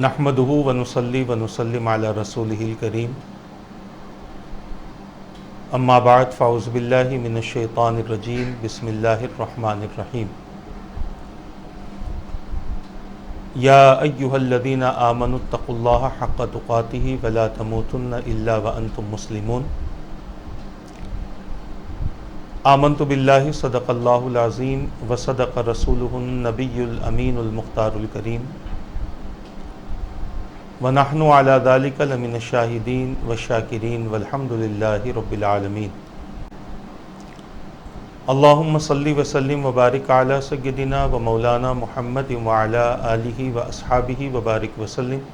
نحمدہ ونصلی ونسلم علی رسولہ الکریم اما بعد فاعوذ باللہ من الشیطان الرجیم بسم اللہ الرحمن الرحیم یا ایہا الذین آمنوا اتقوا اللہ حق تقاتہ ولا تموتن الا وانتم مسلمون آمنت باللہ صدق اللہ العظیم وصدق رسولہ النبی الامین المختار الکریم وَنَحْنُ عَلَى ذَلِكَ لَمِنَ الشَّاهِدِينَ وَالشَّاكِرِينَ وَالْحَمْدُ لِلَّهِ رَبِّ الْعَالَمِينَ اللہم صلی وسلم وبارک علی سیدنا و مولانا محمد وعلی آلہ واصحابہ وبارک وسلم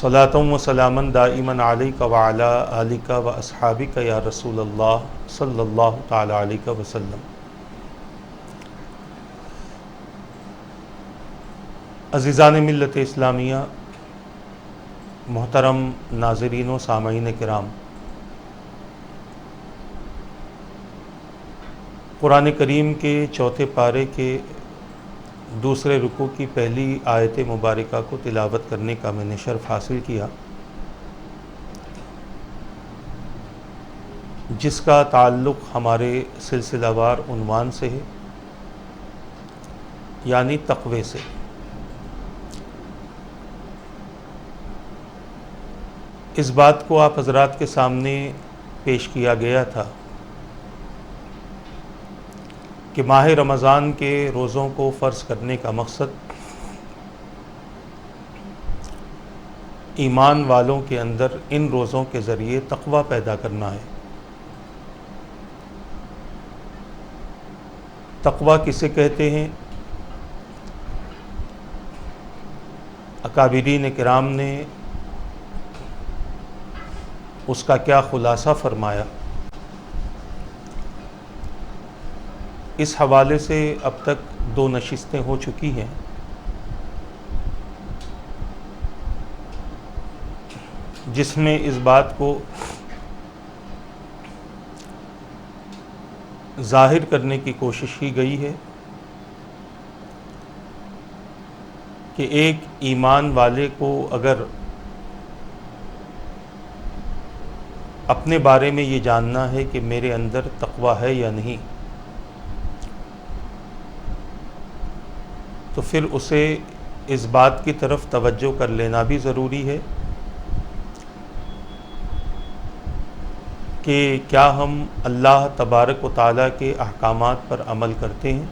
صلاۃ و سلاما دائما علیک وعلی آلک واصحابک یا رسول اللہ صلی اللہ تعالی علیہ وسلم۔ عزیزان ملت اسلامیہ، محترم ناظرین و سامعین کرام، قرآن کریم کے چوتھے پارے کے دوسرے رکوع کی پہلی آیت مبارکہ کو تلاوت کرنے کا میں نے شرف حاصل کیا، جس کا تعلق ہمارے سلسلہ وار عنوان سے ہے، یعنی تقوی سے۔ اس بات کو آپ حضرات کے سامنے پیش کیا گیا تھا کہ ماہ رمضان کے روزوں کو فرض کرنے کا مقصد ایمان والوں کے اندر ان روزوں کے ذریعے تقوی پیدا کرنا ہے۔ تقوی کسے کہتے ہیں؟ اکابرین کرام نے اس کا کیا خلاصہ فرمایا، اس حوالے سے اب تک 2 نشستیں ہو چکی ہیں، جس میں اس بات کو ظاہر کرنے کی کوشش کی گئی ہے کہ ایک ایمان والے کو اگر اپنے بارے میں یہ جاننا ہے کہ میرے اندر تقوی ہے یا نہیں، تو پھر اسے اس بات کی طرف توجہ کر لینا بھی ضروری ہے کہ کیا ہم اللہ تبارک و تعالیٰ کے احکامات پر عمل کرتے ہیں،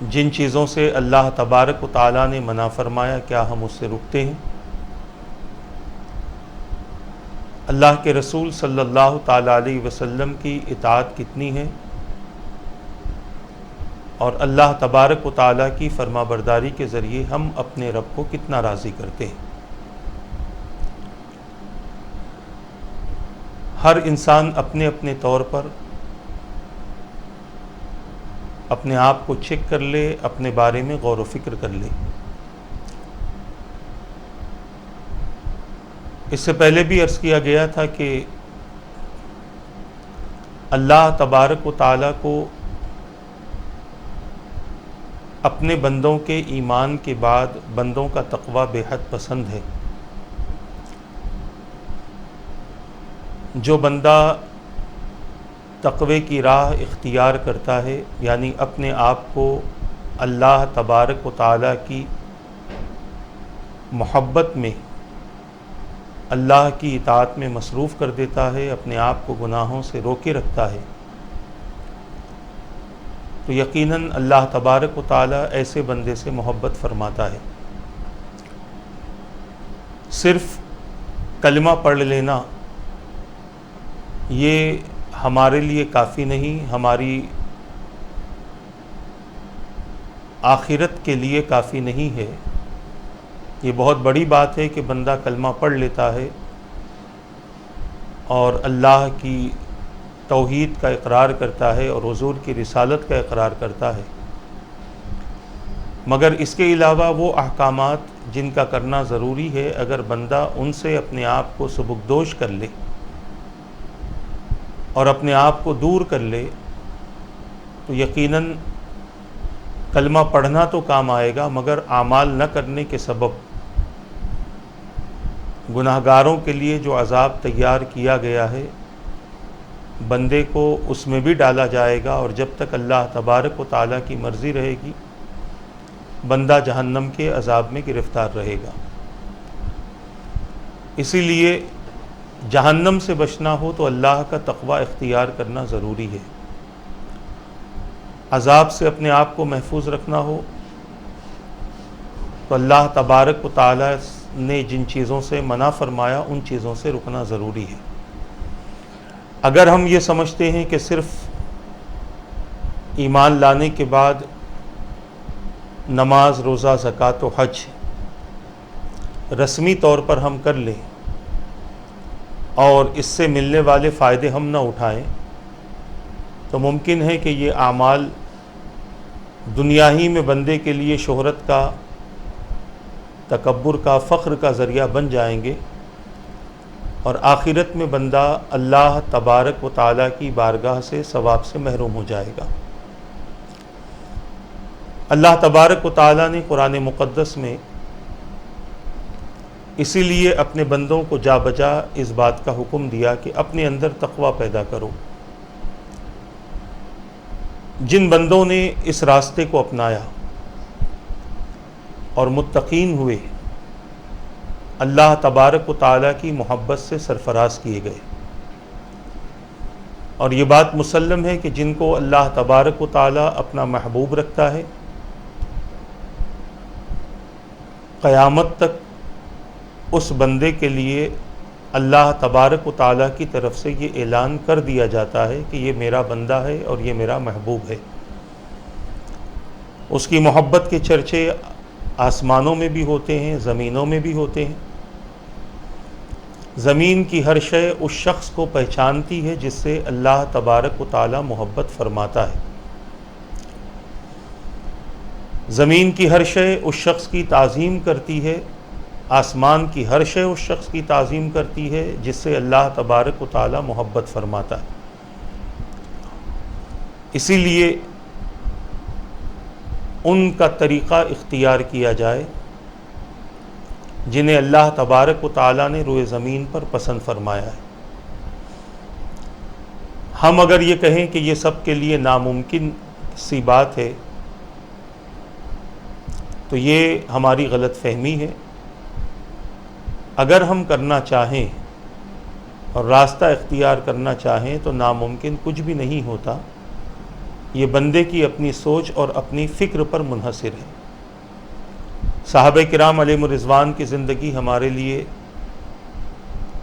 جن چیزوں سے اللہ تبارک و تعالیٰ نے منع فرمایا کیا ہم اس سے رکتے ہیں، اللہ کے رسول صلی اللہ تعالیٰ علیہ وسلم کی اطاعت کتنی ہے، اور اللہ تبارک و تعالیٰ کی فرما برداری کے ذریعے ہم اپنے رب کو کتنا راضی کرتے ہیں۔ ہر انسان اپنے اپنے طور پر اپنے آپ کو چیک کر لے، اپنے بارے میں غور و فکر کر لے۔ اس سے پہلے بھی عرض کیا گیا تھا کہ اللہ تبارک و تعالیٰ کو اپنے بندوں کے ایمان کے بعد بندوں کا تقوی بے حد پسند ہے۔ جو بندہ تقوی کی راہ اختیار کرتا ہے، یعنی اپنے آپ کو اللہ تبارک و تعالیٰ کی محبت میں، اللہ کی اطاعت میں مصروف کر دیتا ہے، اپنے آپ کو گناہوں سے روکے رکھتا ہے، تو یقیناً اللہ تبارک و تعالیٰ ایسے بندے سے محبت فرماتا ہے۔ صرف کلمہ پڑھ لینا یہ ہمارے لیے کافی نہیں، ہماری آخرت کے لیے کافی نہیں ہے۔ یہ بہت بڑی بات ہے کہ بندہ کلمہ پڑھ لیتا ہے اور اللہ کی توحید کا اقرار کرتا ہے اور حضور کی رسالت کا اقرار کرتا ہے، مگر اس کے علاوہ وہ احکامات جن کا کرنا ضروری ہے، اگر بندہ ان سے اپنے آپ کو سبکدوش کر لے اور اپنے آپ کو دور کر لے تو یقیناً کلمہ پڑھنا تو کام آئے گا، مگر اعمال نہ کرنے کے سبب گناہگاروں کے لیے جو عذاب تیار کیا گیا ہے بندے کو اس میں بھی ڈالا جائے گا، اور جب تک اللہ تبارک و تعالیٰ کی مرضی رہے گی بندہ جہنم کے عذاب میں گرفتار رہے گا۔ اسی لیے جہنم سے بچنا ہو تو اللہ کا تقوی اختیار کرنا ضروری ہے، عذاب سے اپنے آپ کو محفوظ رکھنا ہو تو اللہ تبارک و تعالیٰ نے جن چیزوں سے منع فرمایا ان چیزوں سے رکنا ضروری ہے۔ اگر ہم یہ سمجھتے ہیں کہ صرف ایمان لانے کے بعد نماز، روزہ، زکوٰۃ و حج رسمی طور پر ہم کر لیں اور اس سے ملنے والے فائدے ہم نہ اٹھائیں تو ممکن ہے کہ یہ اعمال دنیا ہی میں بندے کے لیے شہرت کا، تکبر کا، فخر کا ذریعہ بن جائیں گے، اور آخرت میں بندہ اللہ تبارک و تعالیٰ کی بارگاہ سے ثواب سے محروم ہو جائے گا۔ اللہ تبارک و تعالیٰ نے قرآن مقدس میں اسی لیے اپنے بندوں کو جا بجا اس بات کا حکم دیا کہ اپنے اندر تقوی پیدا کرو۔ جن بندوں نے اس راستے کو اپنایا اور متقین ہوئے، اللہ تبارک و تعالیٰ کی محبت سے سرفراز کیے گئے، اور یہ بات مسلم ہے کہ جن کو اللہ تبارک و تعالیٰ اپنا محبوب رکھتا ہے قیامت تک اس بندے کے لیے اللہ تبارک و تعالیٰ کی طرف سے یہ اعلان کر دیا جاتا ہے کہ یہ میرا بندہ ہے اور یہ میرا محبوب ہے۔ اس کی محبت کے چرچے آسمانوں میں بھی ہوتے ہیں، زمینوں میں بھی ہوتے ہیں۔ زمین کی ہر شے اس شخص کو پہچانتی ہے جس سے اللہ تبارک و تعالیٰ محبت فرماتا ہے۔ زمین کی ہر شے اس شخص کی تعظیم کرتی ہے، آسمان کی ہر شے اس شخص کی تعظیم کرتی ہے جس سے اللہ تبارک و تعالیٰ محبت فرماتا ہے۔ اسی لیے ان کا طریقہ اختیار کیا جائے جنہیں اللہ تبارک و تعالیٰ نے روئے زمین پر پسند فرمایا ہے۔ ہم اگر یہ کہیں کہ یہ سب کے لیے ناممکن سی بات ہے تو یہ ہماری غلط فہمی ہے۔ اگر ہم کرنا چاہیں اور راستہ اختیار کرنا چاہیں تو ناممکن کچھ بھی نہیں ہوتا، یہ بندے کی اپنی سوچ اور اپنی فکر پر منحصر ہے۔ صحابہ کرام علیہم الرضوان کی زندگی ہمارے لیے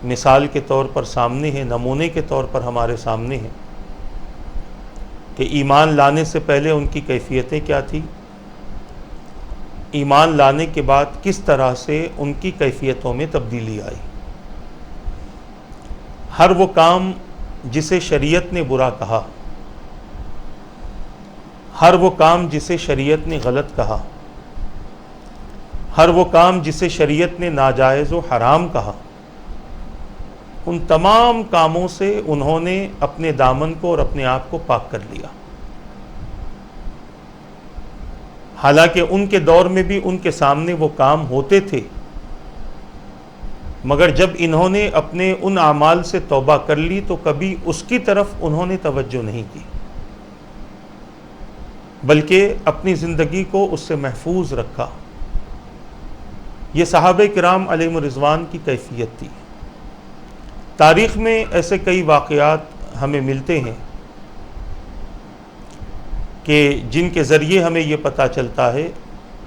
مثال کے طور پر سامنے ہے، نمونے کے طور پر ہمارے سامنے ہے کہ ایمان لانے سے پہلے ان کی کیفیتیں کیا تھی، ایمان لانے کے بعد کس طرح سے ان کی کیفیتوں میں تبدیلی آئی۔ ہر وہ کام جسے شریعت نے برا کہا، ہر وہ کام جسے شریعت نے غلط کہا، ہر وہ کام جسے شریعت نے ناجائز و حرام کہا، ان تمام کاموں سے انہوں نے اپنے دامن کو اور اپنے آپ کو پاک کر لیا۔ حالانکہ ان کے دور میں بھی ان کے سامنے وہ کام ہوتے تھے، مگر جب انہوں نے اپنے ان اعمال سے توبہ کر لی تو کبھی اس کی طرف انہوں نے توجہ نہیں کی، بلکہ اپنی زندگی کو اس سے محفوظ رکھا۔ یہ صحابہ کرام علیہم الرضوان کی کیفیت تھی۔ تاریخ میں ایسے کئی واقعات ہمیں ملتے ہیں کہ جن کے ذریعے ہمیں یہ پتہ چلتا ہے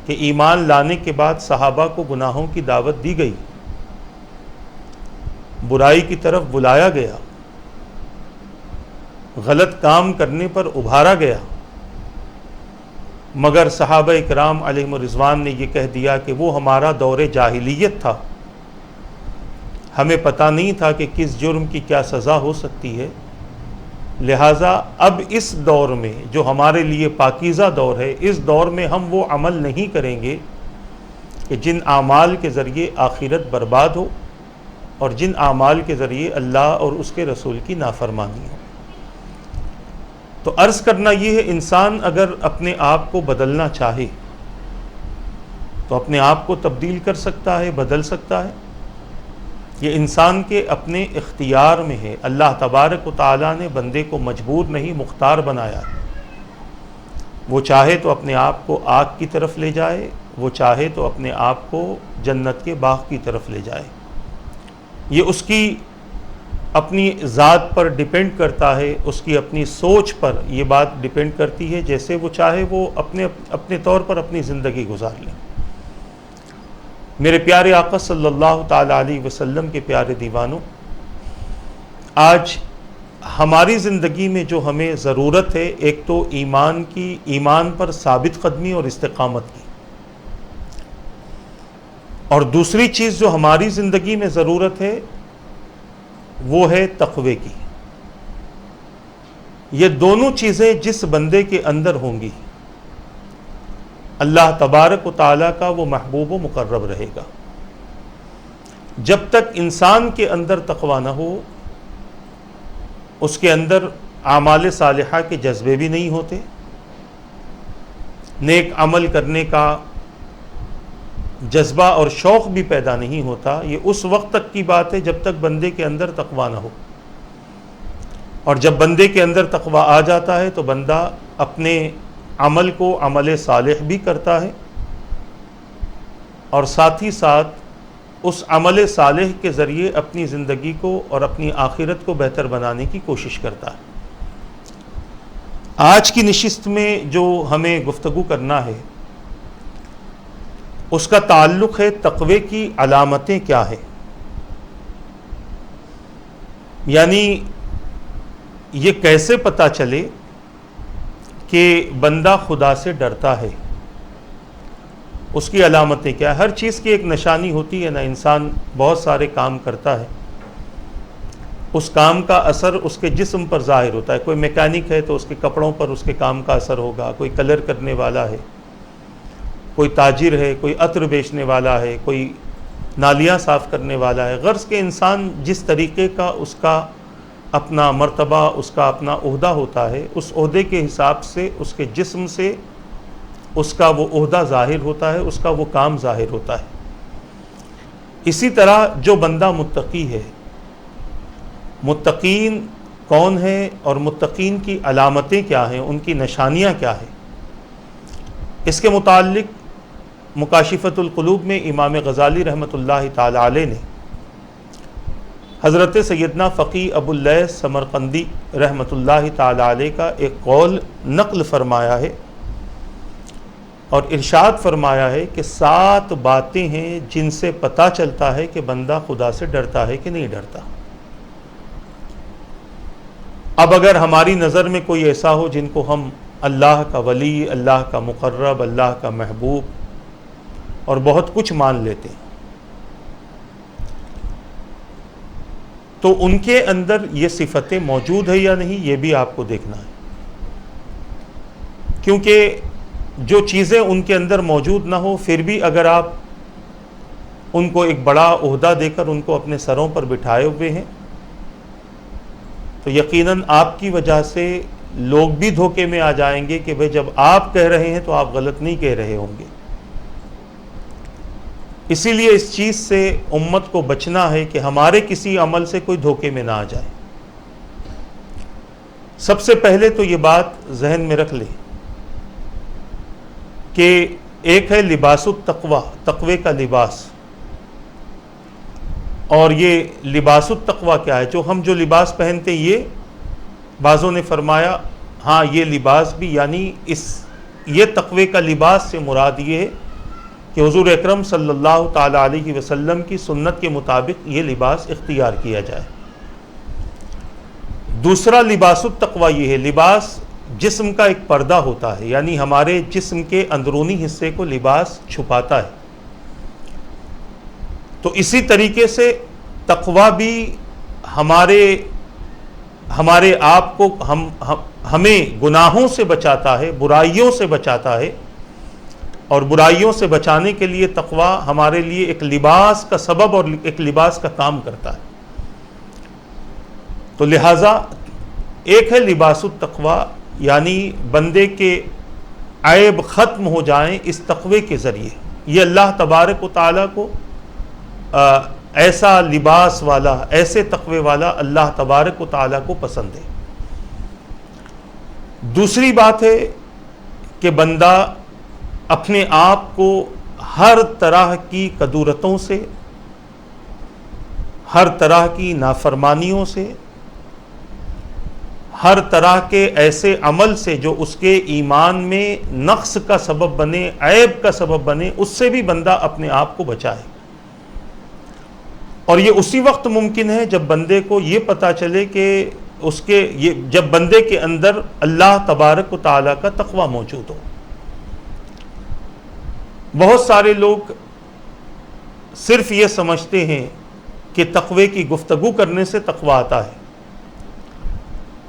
کہ ایمان لانے کے بعد صحابہ کو گناہوں کی دعوت دی گئی، برائی کی طرف بلایا گیا، غلط کام کرنے پر ابھارا گیا، مگر صحابہ کرام علیہم الرضوان نے یہ کہہ دیا کہ وہ ہمارا دور جاہلیت تھا، ہمیں پتہ نہیں تھا کہ کس جرم کی کیا سزا ہو سکتی ہے، لہٰذا اب اس دور میں جو ہمارے لیے پاکیزہ دور ہے، اس دور میں ہم وہ عمل نہیں کریں گے کہ جن اعمال کے ذریعے آخرت برباد ہو اور جن اعمال کے ذریعے اللہ اور اس کے رسول کی نافرمانی ہو۔ تو عرض کرنا یہ ہے، انسان اگر اپنے آپ کو بدلنا چاہے تو اپنے آپ کو تبدیل کر سکتا ہے، بدل سکتا ہے۔ یہ انسان کے اپنے اختیار میں ہے۔ اللہ تبارک و تعالیٰ نے بندے کو مجبور نہیں، مختار بنایا ہے۔ وہ چاہے تو اپنے آپ کو آگ کی طرف لے جائے، وہ چاہے تو اپنے آپ کو جنت کے باغ کی طرف لے جائے۔ یہ اس کی اپنی ذات پر ڈیپینڈ کرتا ہے، اس کی اپنی سوچ پر یہ بات ڈیپینڈ کرتی ہے، جیسے وہ چاہے وہ اپنے طور پر اپنی زندگی گزار لیں۔ میرے پیارے آقا صلی اللہ تعالی علیہ وسلم کے پیارے دیوانوں، آج ہماری زندگی میں جو ہمیں ضرورت ہے، ایک تو ایمان کی، ایمان پر ثابت قدمی اور استقامت کی، اور دوسری چیز جو ہماری زندگی میں ضرورت ہے وہ ہے تقوی کی۔ یہ دونوں چیزیں جس بندے کے اندر ہوں گی، اللہ تبارک و تعالیٰ کا وہ محبوب و مقرب رہے گا۔ جب تک انسان کے اندر تقوی نہ ہو، اس کے اندر اعمال صالحہ کے جذبے بھی نہیں ہوتے، نیک عمل کرنے کا جذبہ اور شوق بھی پیدا نہیں ہوتا۔ یہ اس وقت تک کی بات ہے جب تک بندے کے اندر تقوی نہ ہو، اور جب بندے کے اندر تقوی آ جاتا ہے تو بندہ اپنے عمل کو عمل صالح بھی کرتا ہے، اور ساتھ ہی ساتھ اس عمل صالح کے ذریعے اپنی زندگی کو اور اپنی آخرت کو بہتر بنانے کی کوشش کرتا ہے۔ آج کی نشست میں جو ہمیں گفتگو کرنا ہے، اس کا تعلق ہے تقوی کی علامتیں کیا ہیں، یعنی یہ کیسے پتہ چلے کہ بندہ خدا سے ڈرتا ہے، اس کی علامتیں کیا ہے۔ ہر چیز کی ایک نشانی ہوتی ہے نا، انسان بہت سارے کام کرتا ہے، اس کام کا اثر اس کے جسم پر ظاہر ہوتا ہے۔ کوئی میکینک ہے تو اس کے کپڑوں پر اس کے کام کا اثر ہوگا، کوئی کلر کرنے والا ہے، کوئی تاجر ہے، کوئی عطر بیچنے والا ہے، کوئی نالیاں صاف کرنے والا ہے۔ غرض کہ انسان جس طریقے کا اس کا اپنا مرتبہ، اس کا اپنا عہدہ ہوتا ہے، اس عہدے کے حساب سے اس کے جسم سے اس کا وہ عہدہ ظاہر ہوتا ہے، اس کا وہ کام ظاہر ہوتا ہے۔ اسی طرح جو بندہ متقی ہے، متقین کون ہیں اور متقین کی علامتیں کیا ہیں، ان کی نشانیاں کیا ہیں، اس کے متعلق مکاشفۃ القلوب میں امام غزالی رحمۃ اللہ تعالی علیہ نے حضرت سیدنا فقی ابو اللیث سمرقندی رحمۃ اللہ تعالی علیہ کا ایک قول نقل فرمایا ہے، اور ارشاد فرمایا ہے کہ 7 باتیں ہیں جن سے پتہ چلتا ہے کہ بندہ خدا سے ڈرتا ہے کہ نہیں ڈرتا۔ اب اگر ہماری نظر میں کوئی ایسا ہو جن کو ہم اللہ کا ولی، اللہ کا مقرب، اللہ کا محبوب اور بہت کچھ مان لیتے ہیں، تو ان کے اندر یہ صفتیں موجود ہے یا نہیں، یہ بھی آپ کو دیکھنا ہے، کیونکہ جو چیزیں ان کے اندر موجود نہ ہو، پھر بھی اگر آپ ان کو ایک بڑا عہدہ دے کر ان کو اپنے سروں پر بٹھائے ہوئے ہیں، تو یقیناً آپ کی وجہ سے لوگ بھی دھوکے میں آ جائیں گے کہ بھئی جب آپ کہہ رہے ہیں تو آپ غلط نہیں کہہ رہے ہوں گے۔ اسی لیے اس چیز سے امت کو بچنا ہے کہ ہمارے کسی عمل سے کوئی دھوکے میں نہ آ جائے۔ سب سے پہلے تو یہ بات ذہن میں رکھ لیں کہ ایک ہے لباس التقوی، تقوی کا لباس، اور یہ لباس التقوی کیا ہے؟ جو لباس پہنتے ہیں، یہ بعضوں نے فرمایا ہاں یہ لباس بھی، یعنی یہ تقوی کا لباس سے مراد یہ ہے کہ حضور اکرم صلی اللہ تعالی علیہ وسلم کی سنت کے مطابق یہ لباس اختیار کیا جائے۔ دوسرا لباس التقوی یہ ہے، لباس جسم کا ایک پردہ ہوتا ہے، یعنی ہمارے جسم کے اندرونی حصے کو لباس چھپاتا ہے۔ تو اسی طریقے سے تقوی بھی ہمارے آپ کو ہمیں گناہوں سے بچاتا ہے، برائیوں سے بچاتا ہے، اور برائیوں سے بچانے کے لیے تقوی ہمارے لیے ایک لباس کا سبب اور ایک لباس کا کام کرتا ہے۔ تو لہٰذا ایک ہے لباس التقوی یعنی بندے کے عیب ختم ہو جائیں اس تقوی کے ذریعے. یہ اللہ تبارک و تعالیٰ کو ایسا لباس والا، ایسے تقوی والا اللہ تبارک و تعالیٰ کو پسند ہے. دوسری بات ہے کہ بندہ اپنے آپ کو ہر طرح کی کدورتوں سے، ہر طرح کی نافرمانیوں سے، ہر طرح کے ایسے عمل سے جو اس کے ایمان میں نقص کا سبب بنے، عیب کا سبب بنے، اس سے بھی بندہ اپنے آپ کو بچائے. اور یہ اسی وقت ممکن ہے جب بندے کو یہ پتہ چلے کہ جب بندے کے اندر اللہ تبارک و تعالیٰ کا تقوی موجود ہو. بہت سارے لوگ صرف یہ سمجھتے ہیں کہ تقوی کی گفتگو کرنے سے تقوی آتا ہے.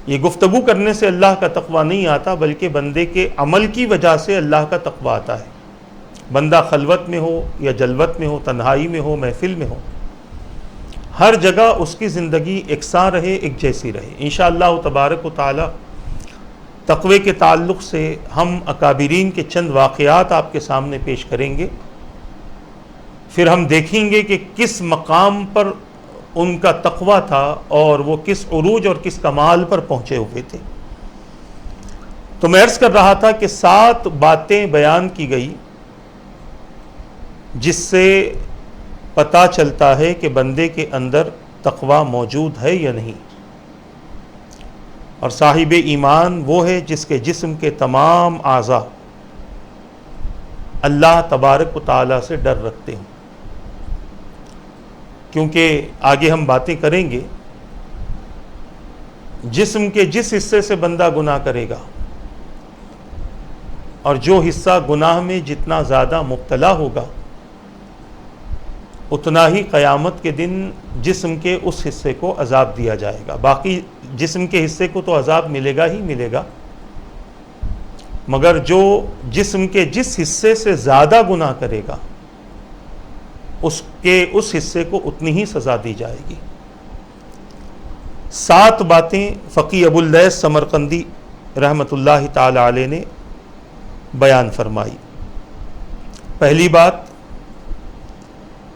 یہ گفتگو کرنے سے اللہ کا تقوی نہیں آتا، بلکہ بندے کے عمل کی وجہ سے اللہ کا تقوی آتا ہے. بندہ خلوت میں ہو یا جلوت میں ہو، تنہائی میں ہو، محفل میں ہو، ہر جگہ اس کی زندگی یکساں رہے، ایک جیسی رہے. انشاءاللہ تبارک و تعالی تقوی کے تعلق سے ہم اکابرین کے چند واقعات آپ کے سامنے پیش کریں گے. پھر ہم دیکھیں گے کہ کس مقام پر ان کا تقوی تھا اور وہ کس عروج اور کس کمال پر پہنچے ہوئے تھے. تو میں عرض کر رہا تھا کہ 7 باتیں بیان کی گئی جس سے پتہ چلتا ہے کہ بندے کے اندر تقوی موجود ہے یا نہیں. اور صاحب ایمان وہ ہے جس کے جسم کے تمام اعضاء اللہ تبارک و تعالیٰ سے ڈر رکھتے ہیں. کیونکہ آگے ہم باتیں کریں گے، جسم کے جس حصے سے بندہ گناہ کرے گا اور جو حصہ گناہ میں جتنا زیادہ مبتلا ہوگا، اتنا ہی قیامت کے دن جسم کے اس حصے کو عذاب دیا جائے گا. باقی جسم کے حصے کو تو عذاب ملے گا ہی ملے گا، مگر جو جسم کے جس حصے سے زیادہ گناہ کرے گا اس حصے کو اتنی ہی سزا دی جائے گی. 7 باتیں فقی ابو اللیث سمرقندی رحمۃ اللہ تعالی علیہ نے بیان فرمائی. پہلی بات،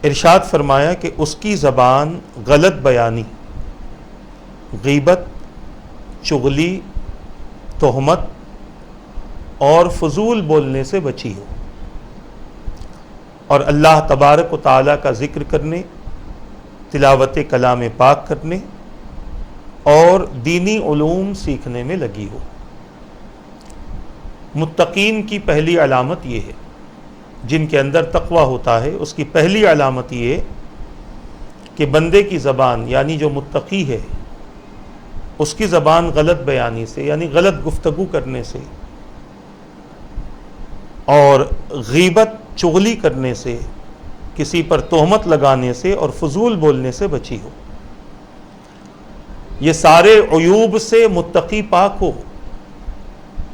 ارشاد فرمایا کہ اس کی زبان غلط بیانی، غیبت، چغلی، تہمت اور فضول بولنے سے بچی ہو، اور اللہ تبارک و تعالیٰ کا ذکر کرنے، تلاوت کلام پاک کرنے اور دینی علوم سیکھنے میں لگی ہو. متقین کی پہلی علامت یہ ہے، جن کے اندر تقوی ہوتا ہے اس کی پہلی علامت یہ ہے کہ بندے کی زبان، یعنی جو متقی ہے، اس کی زبان غلط بیانی سے، یعنی غلط گفتگو کرنے سے اور غیبت، چغلی کرنے سے، کسی پر تہمت لگانے سے اور فضول بولنے سے بچی ہو. یہ سارے عیوب سے متقی پاک ہو.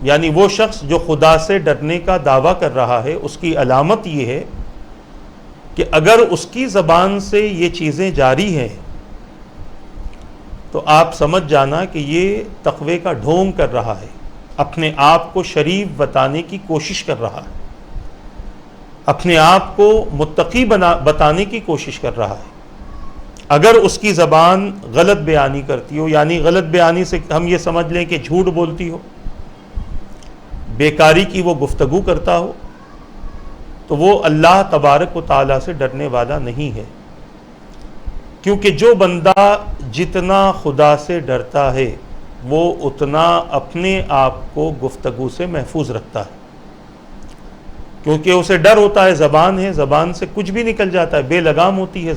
یعنی وہ شخص جو خدا سے ڈرنے کا دعویٰ کر رہا ہے، اس کی علامت یہ ہے کہ اگر اس کی زبان سے یہ چیزیں جاری ہیں تو آپ سمجھ جانا کہ یہ تقوی کا ڈھونگ کر رہا ہے، اپنے آپ کو شریف بتانے کی کوشش کر رہا ہے، اپنے آپ کو متقی بتانے کی کوشش کر رہا ہے. اگر اس کی زبان غلط بیانی کرتی ہو، یعنی غلط بیانی سے ہم یہ سمجھ لیں کہ جھوٹ بولتی ہو، بیکاری کی وہ گفتگو کرتا ہو، تو وہ اللہ تبارک و تعالیٰ سے ڈرنے والا نہیں ہے. کیونکہ جو بندہ جتنا خدا سے ڈرتا ہے وہ اتنا اپنے آپ کو گفتگو سے محفوظ رکھتا ہے. کیونکہ اسے ڈر ہوتا ہے، زبان ہے، زبان سے کچھ بھی نکل جاتا ہے، بے لگام ہوتی ہے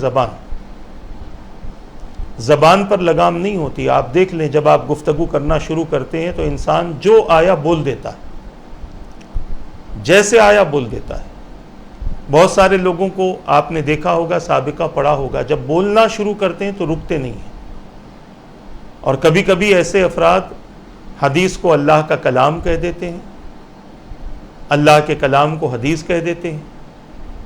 زبان پر لگام نہیں ہوتی. آپ دیکھ لیں جب آپ گفتگو کرنا شروع کرتے ہیں تو انسان جو آیا بول دیتا ہے، جیسے آیا بول دیتا ہے. بہت سارے لوگوں کو آپ نے دیکھا ہوگا، سابقہ پڑھا ہوگا، جب بولنا شروع کرتے ہیں تو رکتے نہیں ہیں. اور کبھی کبھی ایسے افراد حدیث کو اللہ کا کلام کہہ دیتے ہیں، اللہ کے کلام کو حدیث کہہ دیتے ہیں،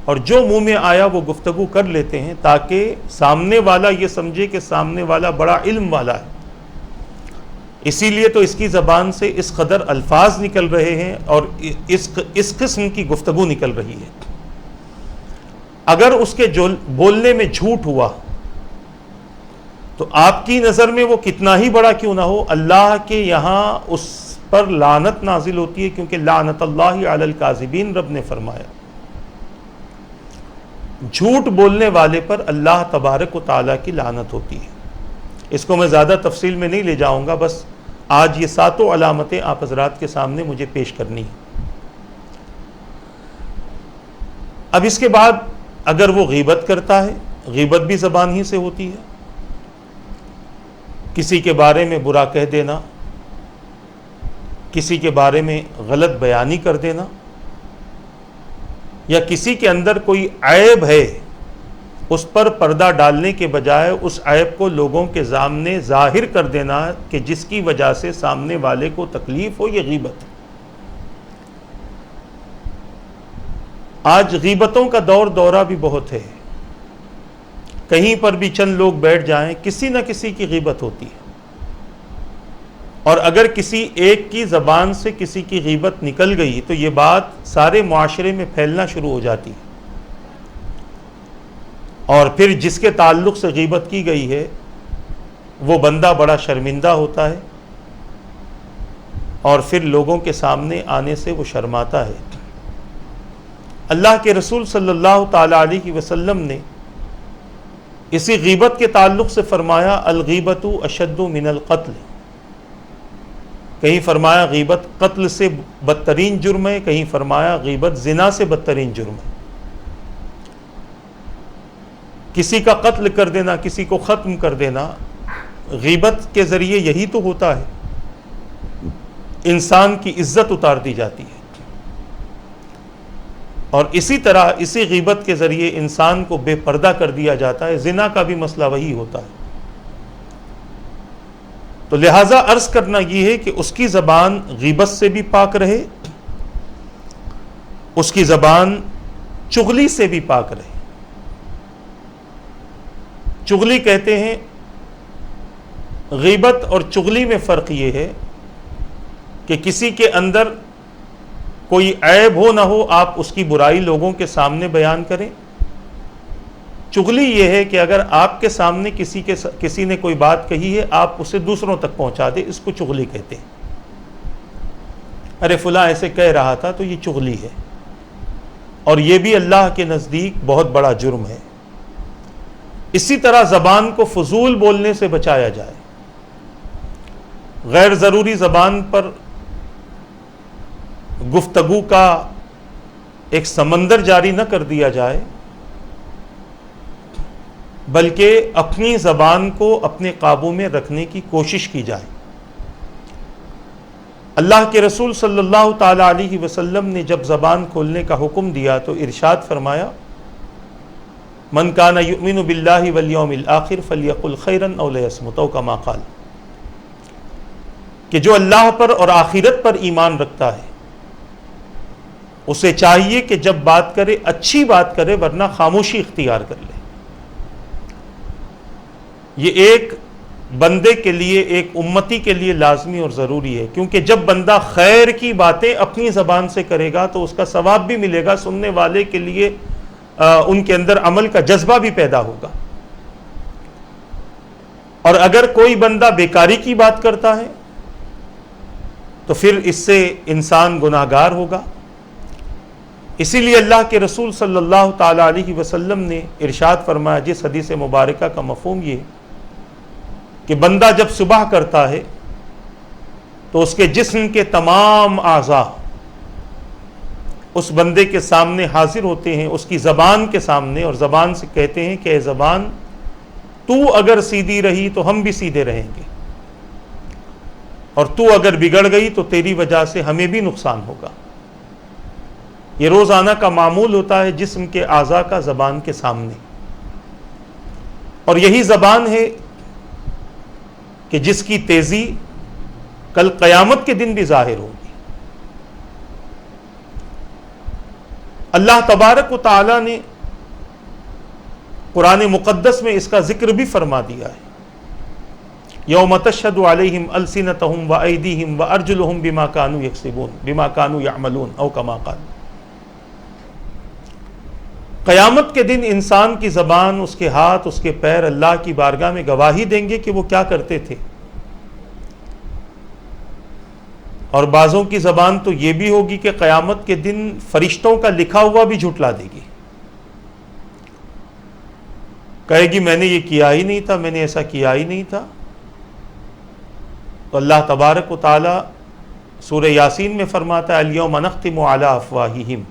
اور جو منہ میں آیا وہ گفتگو کر لیتے ہیں تاکہ سامنے والا یہ سمجھے کہ سامنے والا بڑا علم والا ہے. اسی لیے تو اس کی زبان سے اس قدر الفاظ نکل رہے ہیں اور اس قسم کی گفتگو نکل رہی ہے. اگر اس کے بولنے میں جھوٹ ہوا تو آپ کی نظر میں وہ کتنا ہی بڑا کیوں نہ ہو، اللہ کے یہاں اس پر لعنت نازل ہوتی ہے، کیونکہ لعنت اللہ علی الکاذبین رب نے فرمایا. جھوٹ بولنے والے پر اللہ تبارک و تعالیٰ کی لعنت ہوتی ہے. اس کو میں زیادہ تفصیل میں نہیں لے جاؤں گا، بس آج یہ 7 علامتیں آپ حضرات کے سامنے مجھے پیش کرنی ہیں. اب اس کے بعد اگر وہ غیبت کرتا ہے، غیبت بھی زبان ہی سے ہوتی ہے. کسی کے بارے میں برا کہہ دینا، کسی کے بارے میں غلط بیانی کر دینا، یا کسی کے اندر کوئی عیب ہے اس پر پردہ ڈالنے کے بجائے اس عیب کو لوگوں کے سامنے ظاہر کر دینا کہ جس کی وجہ سے سامنے والے کو تکلیف ہو، یہ غیبت ہے. آج غیبتوں کا دورہ بھی بہت ہے. کہیں پر بھی چند لوگ بیٹھ جائیں، کسی نہ کسی کی غیبت ہوتی ہے. اور اگر کسی ایک کی زبان سے کسی کی غیبت نکل گئی تو یہ بات سارے معاشرے میں پھیلنا شروع ہو جاتی ہے، اور پھر جس کے تعلق سے غیبت کی گئی ہے وہ بندہ بڑا شرمندہ ہوتا ہے، اور پھر لوگوں کے سامنے آنے سے وہ شرماتا ہے. اللہ کے رسول صلی اللہ تعالی علیہ وسلم نے اسی غیبت کے تعلق سے فرمایا الغیبت اشد من القتل. کہیں فرمایا غیبت قتل سے بدترین جرم ہے، کہیں فرمایا غیبت زنا سے بدترین جرم ہے. کسی کا قتل کر دینا، کسی کو ختم کر دینا، غیبت کے ذریعے یہی تو ہوتا ہے. انسان کی عزت اتار دی جاتی ہے، اور اسی طرح اسی غیبت کے ذریعے انسان کو بے پردہ کر دیا جاتا ہے. زنا کا بھی مسئلہ وہی ہوتا ہے. تو لہٰذا عرض کرنا یہ ہے کہ اس کی زبان غیبت سے بھی پاک رہے، اس کی زبان چغلی سے بھی پاک رہے. چغلی کہتے ہیں، غیبت اور چغلی میں فرق یہ ہے کہ کسی کے اندر کوئی عیب ہو نہ ہو آپ اس کی برائی لوگوں کے سامنے بیان کریں. چغلی یہ ہے کہ اگر آپ کے سامنے کسی نے کوئی بات کہی ہے آپ اسے دوسروں تک پہنچا دیں، اس کو چغلی کہتے ہیں. ارے فلاں ایسے کہہ رہا تھا، تو یہ چغلی ہے، اور یہ بھی اللہ کے نزدیک بہت بڑا جرم ہے. اسی طرح زبان کو فضول بولنے سے بچایا جائے. غیر ضروری زبان پر گفتگو کا ایک سمندر جاری نہ کر دیا جائے، بلکہ اپنی زبان کو اپنے قابو میں رکھنے کی کوشش کی جائے. اللہ کے رسول صلی اللہ تعالی علیہ وسلم نے جب زبان کھولنے کا حکم دیا تو ارشاد فرمایا من کان یؤمن باللہ والیوم الآخر فلیقل خیرا او لیصمت، او کما قال، کہ جو اللہ پر اور آخرت پر ایمان رکھتا ہے اسے چاہیے کہ جب بات کرے اچھی بات کرے، ورنہ خاموشی اختیار کر لے. یہ ایک بندے کے لیے، ایک امتی کے لیے لازمی اور ضروری ہے، کیونکہ جب بندہ خیر کی باتیں اپنی زبان سے کرے گا تو اس کا ثواب بھی ملے گا، سننے والے کے لیے ان کے اندر عمل کا جذبہ بھی پیدا ہوگا. اور اگر کوئی بندہ بیکاری کی بات کرتا ہے تو پھر اس سے انسان گناہگار ہوگا. اسی لیے اللہ کے رسول صلی اللہ تعالی علیہ وسلم نے ارشاد فرمایا، جس حدیث مبارکہ کا مفہوم یہ کہ بندہ جب صبح کرتا ہے تو اس کے جسم کے تمام اعضاء اس بندے کے سامنے حاضر ہوتے ہیں، اس کی زبان کے سامنے، اور زبان سے کہتے ہیں کہ اے زبان تو اگر سیدھی رہی تو ہم بھی سیدھے رہیں گے، اور تو اگر بگڑ گئی تو تیری وجہ سے ہمیں بھی نقصان ہوگا. یہ روزانہ کا معمول ہوتا ہے جسم کے اعضاء کا زبان کے سامنے، اور یہی زبان ہے کہ جس کی تیزی کل قیامت کے دن بھی ظاہر ہوگی. اللہ تبارک و تعالی نے قرآن مقدس میں اس کا ذکر بھی فرما دیا ہے یوم تشہد علیہم السنتہم وایدیہم وارجلہم بما کانوا یکسبون بما کانوا یعملون او کما قال۔ قیامت کے دن انسان کی زبان، اس کے ہاتھ، اس کے پیر اللہ کی بارگاہ میں گواہی دیں گے کہ وہ کیا کرتے تھے۔ اور بعضوں کی زبان تو یہ بھی ہوگی کہ قیامت کے دن فرشتوں کا لکھا ہوا بھی جھٹلا دے گی، کہے گی میں نے یہ کیا ہی نہیں تھا، میں نے ایسا کیا ہی نہیں تھا۔ تو اللہ تبارک و تعالی سورہ یاسین میں فرماتا ہے الیوم نختم علی افواہہم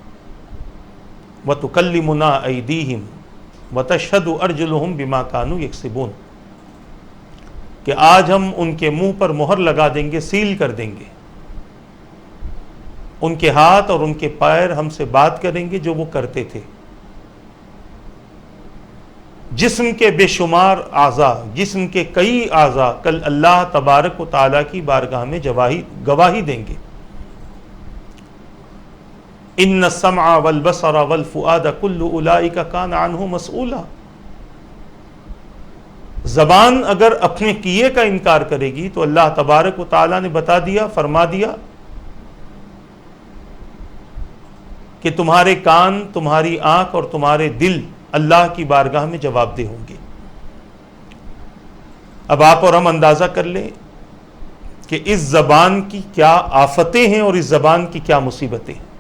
وتکلمنا ایدیہم وتشہد ارجلہم بما کانوا یکسبون، کہ آج ہم ان کے منہ پر مہر لگا دیں گے، سیل کر دیں گے، ان کے ہاتھ اور ان کے پیر ہم سے بات کریں گے جو وہ کرتے تھے۔ جسم کے بے شمار اعضاء، جسم کے کئی اعضاء کل اللہ تبارک و تعالیٰ کی بارگاہ میں گواہی دیں گے۔ ان السمع والبصر والفؤاد کل اولئک کان عنہ مسئولا۔ زبان اگر اپنے کیے کا انکار کرے گی تو اللہ تبارک و تعالیٰ نے بتا دیا، فرما دیا کہ تمہارے کان، تمہاری آنکھ اور تمہارے دل اللہ کی بارگاہ میں جواب دہ ہوں گے۔ اب آپ اور ہم اندازہ کر لیں کہ اس زبان کی کیا آفتیں ہیں اور اس زبان کی کیا مصیبتیں ہیں۔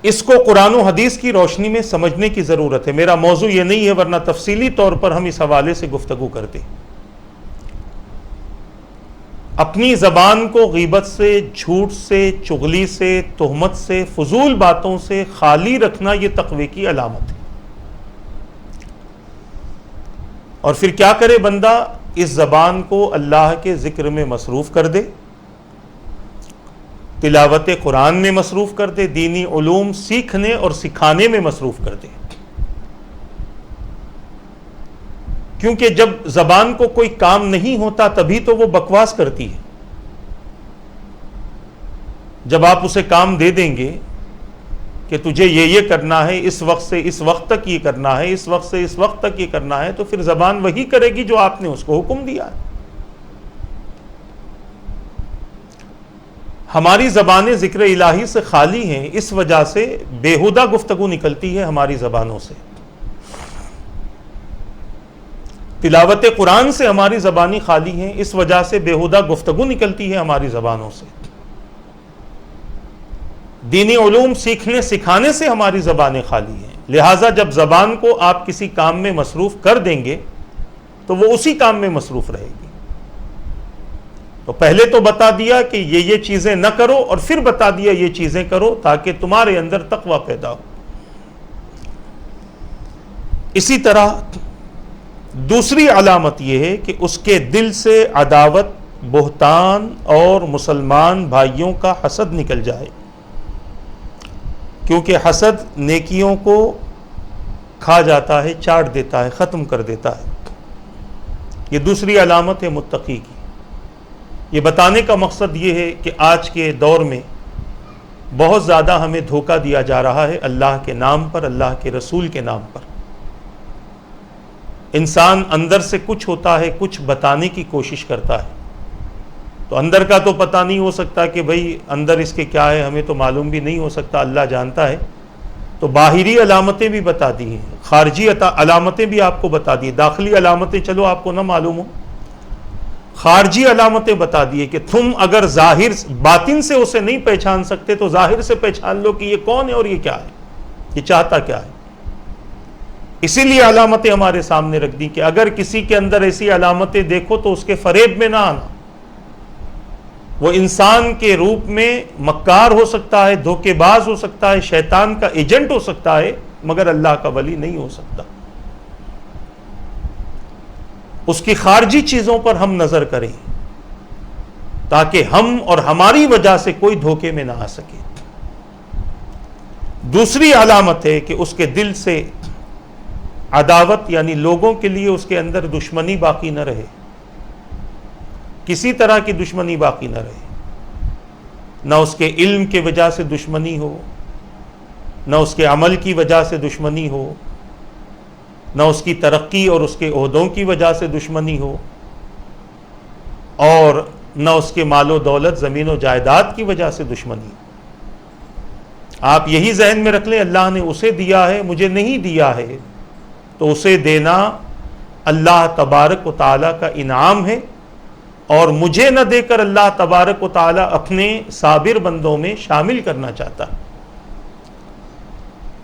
اس کو قرآن و حدیث کی روشنی میں سمجھنے کی ضرورت ہے۔ میرا موضوع یہ نہیں ہے، ورنہ تفصیلی طور پر ہم اس حوالے سے گفتگو کرتے۔ اپنی زبان کو غیبت سے، جھوٹ سے، چغلی سے، تہمت سے، فضول باتوں سے خالی رکھنا یہ تقوی کی علامت ہے۔ اور پھر کیا کرے بندہ؟ اس زبان کو اللہ کے ذکر میں مصروف کر دے، تلاوت قرآن میں مصروف کر دے، دینی علوم سیکھنے اور سکھانے میں مصروف کر دے۔ کیونکہ جب زبان کو کوئی کام نہیں ہوتا تبھی تو وہ بکواس کرتی ہے۔ جب آپ اسے کام دے دیں گے کہ تجھے یہ کرنا ہے، اس وقت سے اس وقت تک یہ کرنا ہے، اس وقت سے اس وقت تک یہ کرنا ہے، تو پھر زبان وہی کرے گی جو آپ نے اس کو حکم دیا ہے۔ ہماری زبانیں ذکر الہی سے خالی ہیں، اس وجہ سے بیہودہ گفتگو نکلتی ہے ہماری زبانوں سے۔ تلاوت قرآن سے ہماری زبانیں خالی ہیں، اس وجہ سے بیہودہ گفتگو نکلتی ہے ہماری زبانوں سے۔ دینی علوم سیکھنے سکھانے سے ہماری زبانیں خالی ہیں۔ لہٰذا جب زبان کو آپ کسی کام میں مصروف کر دیں گے تو وہ اسی کام میں مصروف رہے گی۔ تو پہلے تو بتا دیا کہ یہ چیزیں نہ کرو، اور پھر بتا دیا یہ چیزیں کرو تاکہ تمہارے اندر تقویٰ پیدا ہو۔ اسی طرح دوسری علامت یہ ہے کہ اس کے دل سے عداوت، بہتان اور مسلمان بھائیوں کا حسد نکل جائے، کیونکہ حسد نیکیوں کو کھا جاتا ہے، چاٹ دیتا ہے، ختم کر دیتا ہے۔ یہ دوسری علامت ہے متقی کی۔ یہ بتانے کا مقصد یہ ہے کہ آج کے دور میں بہت زیادہ ہمیں دھوکہ دیا جا رہا ہے اللہ کے نام پر، اللہ کے رسول کے نام پر۔ انسان اندر سے کچھ ہوتا ہے، کچھ بتانے کی کوشش کرتا ہے، تو اندر کا تو پتہ نہیں ہو سکتا کہ بھئی اندر اس کے کیا ہے، ہمیں تو معلوم بھی نہیں ہو سکتا، اللہ جانتا ہے۔ تو باہری علامتیں بھی بتا دی ہیں، خارجی علامتیں بھی آپ کو بتا دی، داخلی علامتیں چلو آپ کو نہ معلوم ہو، خارجی علامتیں بتا دیے کہ تم اگر ظاہر باطن سے اسے نہیں پہچان سکتے تو ظاہر سے پہچان لو کہ یہ کون ہے اور یہ کیا ہے، یہ چاہتا کیا ہے۔ اسی لیے علامتیں ہمارے سامنے رکھ دی کہ اگر کسی کے اندر ایسی علامتیں دیکھو تو اس کے فریب میں نہ آنا۔ وہ انسان کے روپ میں مکار ہو سکتا ہے، دھوکے باز ہو سکتا ہے، شیطان کا ایجنٹ ہو سکتا ہے، مگر اللہ کا ولی نہیں ہو سکتا۔ اس کی خارجی چیزوں پر ہم نظر کریں تاکہ ہم اور ہماری وجہ سے کوئی دھوکے میں نہ آ سکے۔ دوسری علامت ہے کہ اس کے دل سے عداوت، یعنی لوگوں کے لیے اس کے اندر دشمنی باقی نہ رہے، کسی طرح کی دشمنی باقی نہ رہے، نہ اس کے علم کی وجہ سے دشمنی ہو، نہ اس کے عمل کی وجہ سے دشمنی ہو، نہ اس کی ترقی اور اس کے عہدوں کی وجہ سے دشمنی ہو، اور نہ اس کے مال و دولت زمین و جائیداد کی وجہ سے دشمنی ہو۔ آپ یہی ذہن میں رکھ لیں اللہ نے اسے دیا ہے، مجھے نہیں دیا ہے، تو اسے دینا اللہ تبارک و تعالیٰ کا انعام ہے، اور مجھے نہ دے کر اللہ تبارک و تعالیٰ اپنے صابر بندوں میں شامل کرنا چاہتا ہے۔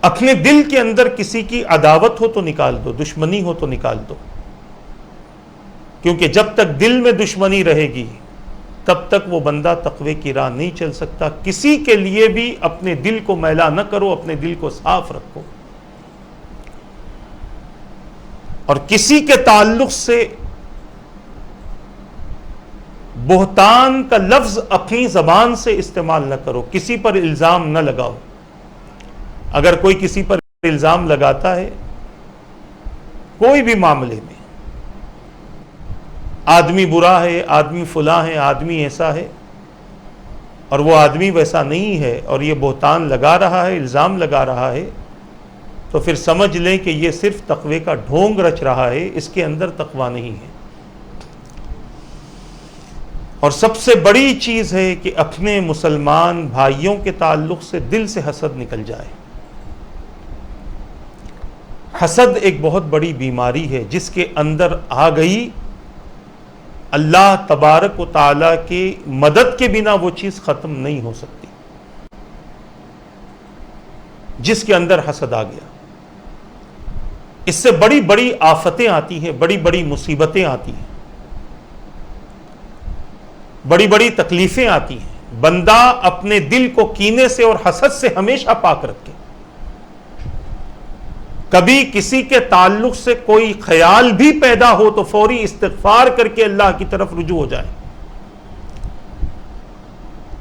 اپنے دل کے اندر کسی کی عداوت ہو تو نکال دو، دشمنی ہو تو نکال دو، کیونکہ جب تک دل میں دشمنی رہے گی تب تک وہ بندہ تقوی کی راہ نہیں چل سکتا۔ کسی کے لیے بھی اپنے دل کو میلا نہ کرو، اپنے دل کو صاف رکھو، اور کسی کے تعلق سے بہتان کا لفظ اپنی زبان سے استعمال نہ کرو، کسی پر الزام نہ لگاؤ۔ اگر کوئی کسی پر الزام لگاتا ہے کوئی بھی معاملے میں، آدمی برا ہے، آدمی فلاں ہے، آدمی ایسا ہے، اور وہ آدمی ویسا نہیں ہے، اور یہ بہتان لگا رہا ہے، الزام لگا رہا ہے، تو پھر سمجھ لیں کہ یہ صرف تقوی کا ڈھونگ رچ رہا ہے، اس کے اندر تقوی نہیں ہے۔ اور سب سے بڑی چیز ہے کہ اپنے مسلمان بھائیوں کے تعلق سے دل سے حسد نکل جائے۔ حسد ایک بہت بڑی بیماری ہے، جس کے اندر آ گئی اللہ تبارک و تعالیٰ کی مدد کے بنا وہ چیز ختم نہیں ہو سکتی۔ جس کے اندر حسد آ گیا، اس سے بڑی بڑی آفتیں آتی ہیں، بڑی بڑی مصیبتیں آتی ہیں، بڑی بڑی تکلیفیں آتی ہیں۔ بندہ اپنے دل کو کینے سے اور حسد سے ہمیشہ پاک رکھے۔ کبھی کسی کے تعلق سے کوئی خیال بھی پیدا ہو تو فوری استغفار کر کے اللہ کی طرف رجوع ہو جائے۔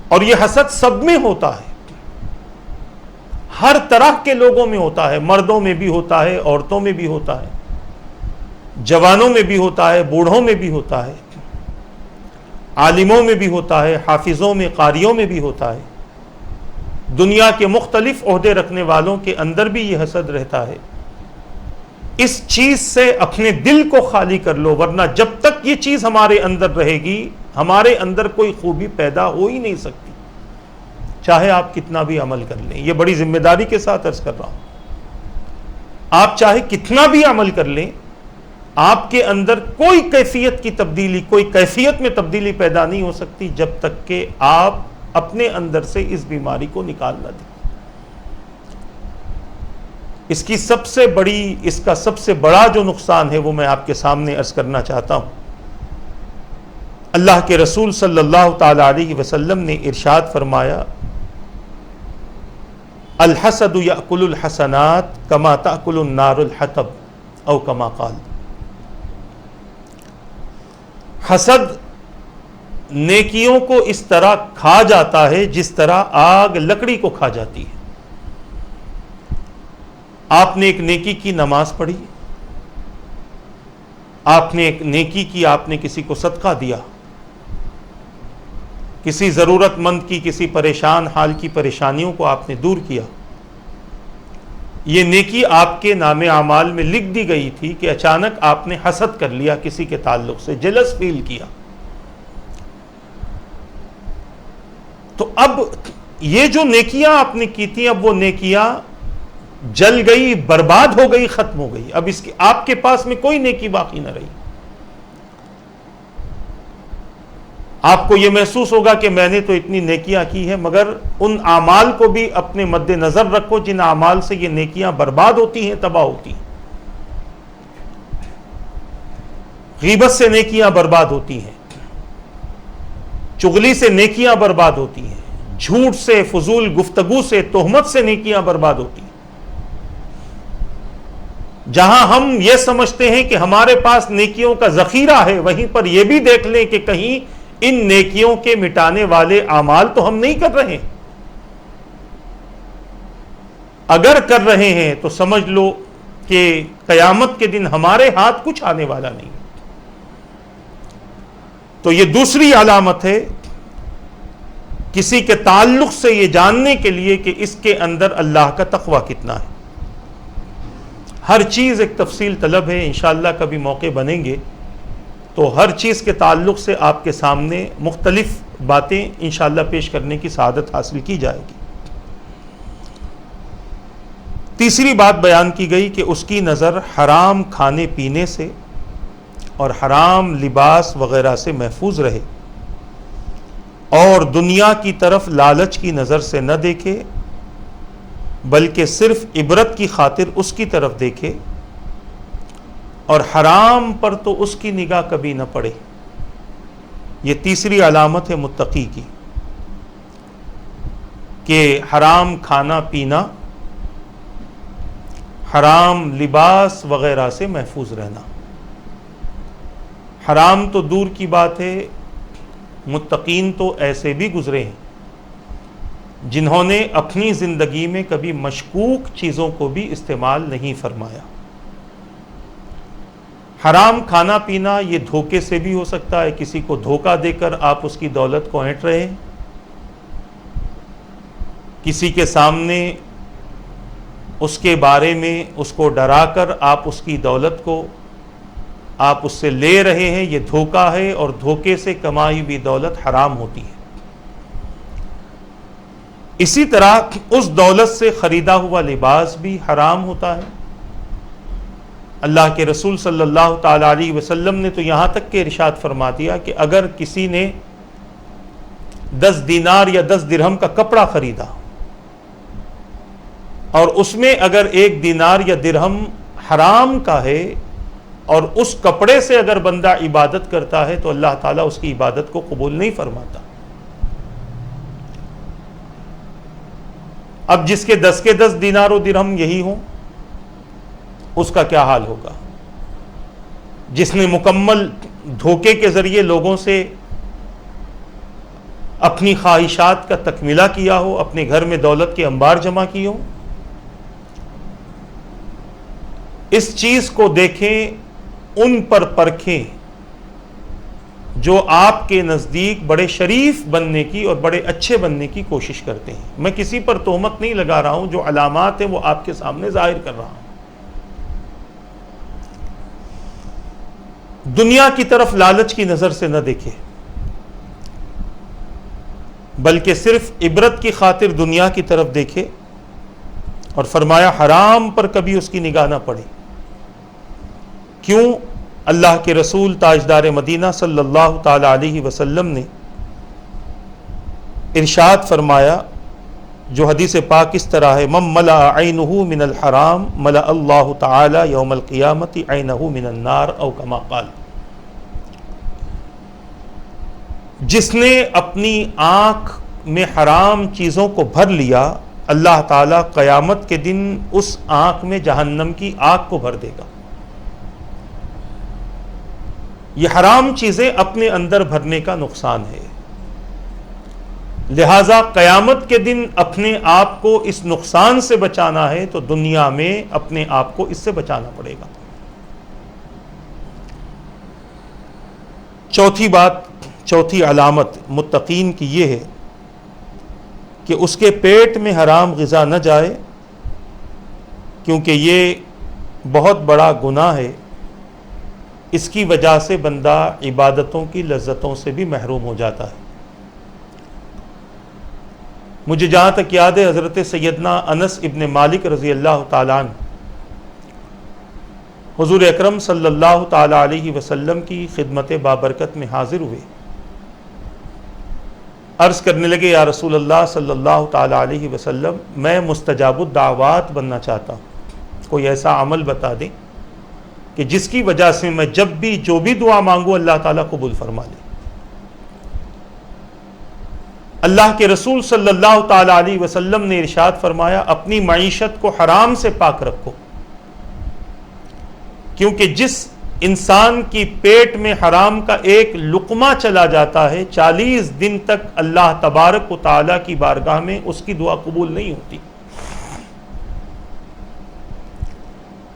اور یہ حسد سب میں ہوتا ہے، ہر طرح کے لوگوں میں ہوتا ہے، مردوں میں بھی ہوتا ہے، عورتوں میں بھی ہوتا ہے، جوانوں میں بھی ہوتا ہے، بوڑھوں میں بھی ہوتا ہے، عالموں میں بھی ہوتا ہے، حافظوں میں، قاریوں میں بھی ہوتا ہے۔ دنیا کے مختلف عہدے رکھنے والوں کے اندر بھی یہ حسد رہتا ہے۔ اس چیز سے اپنے دل کو خالی کر لو، ورنہ جب تک یہ چیز ہمارے اندر رہے گی ہمارے اندر کوئی خوبی پیدا ہو ہی نہیں سکتی، چاہے آپ کتنا بھی عمل کر لیں۔ یہ بڑی ذمہ داری کے ساتھ عرض کر رہا ہوں، آپ چاہے کتنا بھی عمل کر لیں، آپ کے اندر کوئی کیفیت کی تبدیلی، کوئی کیفیت میں تبدیلی پیدا نہیں ہو سکتی جب تک کہ آپ اپنے اندر سے اس بیماری کو نکال نہ دیں۔ اس کا سب سے بڑا جو نقصان ہے وہ میں آپ کے سامنے عرض کرنا چاہتا ہوں۔ اللہ کے رسول صلی اللہ تعالی علیہ وسلم نے ارشاد فرمایا، الحسد یأکل الحسنات کما تأکل النار الحطب، او کما قال۔ حسد نیکیوں کو اس طرح کھا جاتا ہے جس طرح آگ لکڑی کو کھا جاتی ہے۔ آپ نے ایک نیکی کی، نماز پڑھی، آپ نے ایک نیکی کی، آپ نے کسی کو صدقہ دیا، کسی ضرورت مند کی، کسی پریشان حال کی پریشانیوں کو آپ نے دور کیا۔ یہ نیکی آپ کے نام اعمال میں لکھ دی گئی تھی کہ اچانک آپ نے حسد کر لیا، کسی کے تعلق سے جلس فیل کیا، تو اب یہ جو نیکیاں آپ نے کی تھیں اب وہ نیکیاں جل گئی، برباد ہو گئی، ختم ہو گئی، اب آپ کے پاس میں کوئی نیکی باقی نہ رہی۔ آپ کو یہ محسوس ہوگا کہ میں نے تو اتنی نیکیاں کی ہیں، مگر ان اعمال کو بھی اپنے مد نظر رکھو جن اعمال سے یہ نیکیاں برباد ہوتی ہیں، تباہ ہوتی ہیں۔ غیبت سے نیکیاں برباد ہوتی ہیں، چغلی سے نیکیاں برباد ہوتی ہیں، جھوٹ سے، فضول گفتگو سے، تہمت سے نیکیاں برباد ہوتی ہیں۔ جہاں ہم یہ سمجھتے ہیں کہ ہمارے پاس نیکیوں کا ذخیرہ ہے، وہیں پر یہ بھی دیکھ لیں کہ کہیں ان نیکیوں کے مٹانے والے اعمال تو ہم نہیں کر رہے ہیں۔ اگر کر رہے ہیں تو سمجھ لو کہ قیامت کے دن ہمارے ہاتھ کچھ آنے والا نہیں۔ تو یہ دوسری علامت ہے کسی کے تعلق سے یہ جاننے کے لیے کہ اس کے اندر اللہ کا تقوی کتنا ہے۔ ہر چیز ایک تفصیل طلب ہے. انشاءاللہ کبھی موقع بنیں گے تو ہر چیز کے تعلق سے آپ کے سامنے مختلف باتیں انشاءاللہ پیش کرنے کی سعادت حاصل کی جائے گی. تیسری بات بیان کی گئی کہ اس کی نظر حرام کھانے پینے سے اور حرام لباس وغیرہ سے محفوظ رہے اور دنیا کی طرف لالچ کی نظر سے نہ دیکھے بلکہ صرف عبرت کی خاطر اس کی طرف دیکھے اور حرام پر تو اس کی نگاہ کبھی نہ پڑے. یہ تیسری علامت ہے متقی کی کہ حرام کھانا پینا، حرام لباس وغیرہ سے محفوظ رہنا. حرام تو دور کی بات ہے، متقین تو ایسے بھی گزرے ہیں جنہوں نے اپنی زندگی میں کبھی مشکوک چیزوں کو بھی استعمال نہیں فرمایا. حرام کھانا پینا یہ دھوکے سے بھی ہو سکتا ہے، کسی کو دھوکہ دے کر آپ اس کی دولت کو اینٹ رہے ہیں، کسی کے سامنے اس کے بارے میں اس کو ڈرا کر آپ اس کی دولت کو آپ اس سے لے رہے ہیں. یہ دھوکہ ہے اور دھوکے سے کمائی ہوئی دولت حرام ہوتی ہے. اسی طرح اس دولت سے خریدا ہوا لباس بھی حرام ہوتا ہے. اللہ کے رسول صلی اللہ تعالی علیہ وسلم نے تو یہاں تک کہ ارشاد فرما دیا کہ اگر کسی نے 10 دینار یا 10 درہم کا کپڑا خریدا اور اس میں اگر 1 دینار یا درہم حرام کا ہے اور اس کپڑے سے اگر بندہ عبادت کرتا ہے تو اللہ تعالیٰ اس کی عبادت کو قبول نہیں فرماتا. اب جس کے 10 دینار و درہم یہی ہوں اس کا کیا حال ہوگا؟ جس نے مکمل دھوکے کے ذریعے لوگوں سے اپنی خواہشات کا تکملہ کیا ہو، اپنے گھر میں دولت کے انبار جمع کی ہو. اس چیز کو دیکھیں، ان پر پرکھیں جو آپ کے نزدیک بڑے شریف بننے کی اور بڑے اچھے بننے کی کوشش کرتے ہیں. میں کسی پر تہمت نہیں لگا رہا ہوں، جو علامات ہیں وہ آپ کے سامنے ظاہر کر رہا ہوں. دنیا کی طرف لالچ کی نظر سے نہ دیکھے بلکہ صرف عبرت کی خاطر دنیا کی طرف دیکھے، اور فرمایا حرام پر کبھی اس کی نگاہ نہ پڑے. کیوں؟ اللہ کے رسول تاجدار مدینہ صلی اللہ تعالی علیہ وسلم نے ارشاد فرمایا، جو حدیث پاک اس طرح ہے، من ملأ عینہ من الحرام ملأ اللہ تعالی یوم القیامت عینہ من النار او کما قال. جس نے اپنی آنکھ میں حرام چیزوں کو بھر لیا، اللہ تعالیٰ قیامت کے دن اس آنکھ میں جہنم کی آگ کو بھر دے گا. یہ حرام چیزیں اپنے اندر بھرنے کا نقصان ہے. لہذا قیامت کے دن اپنے آپ کو اس نقصان سے بچانا ہے تو دنیا میں اپنے آپ کو اس سے بچانا پڑے گا. چوتھی علامت متقین کی یہ ہے کہ اس کے پیٹ میں حرام غذا نہ جائے، کیونکہ یہ بہت بڑا گناہ ہے. اس کی وجہ سے بندہ عبادتوں کی لذتوں سے بھی محروم ہو جاتا ہے. مجھے جہاں تک یاد ہے، حضرت سیدنا انس ابن مالک رضی اللہ تعالیٰ عنہ حضور اکرم صلی اللہ تعالیٰ علیہ وسلم کی خدمت بابرکت میں حاضر ہوئے. عرض کرنے لگے، یا رسول اللہ صلی اللہ تعالیٰ علیہ وسلم، میں مستجاب الدعوات بننا چاہتا ہوں، کوئی ایسا عمل بتا دیں کہ جس کی وجہ سے میں جب بھی جو بھی دعا مانگوں اللہ تعالیٰ قبول فرما لے. اللہ کے رسول صلی اللہ تعالیٰ علیہ وسلم نے ارشاد فرمایا، اپنی معیشت کو حرام سے پاک رکھو، کیونکہ جس انسان کی پیٹ میں حرام کا ایک لقمہ چلا جاتا ہے 40 دن تک اللہ تبارک و تعالیٰ کی بارگاہ میں اس کی دعا قبول نہیں ہوتی.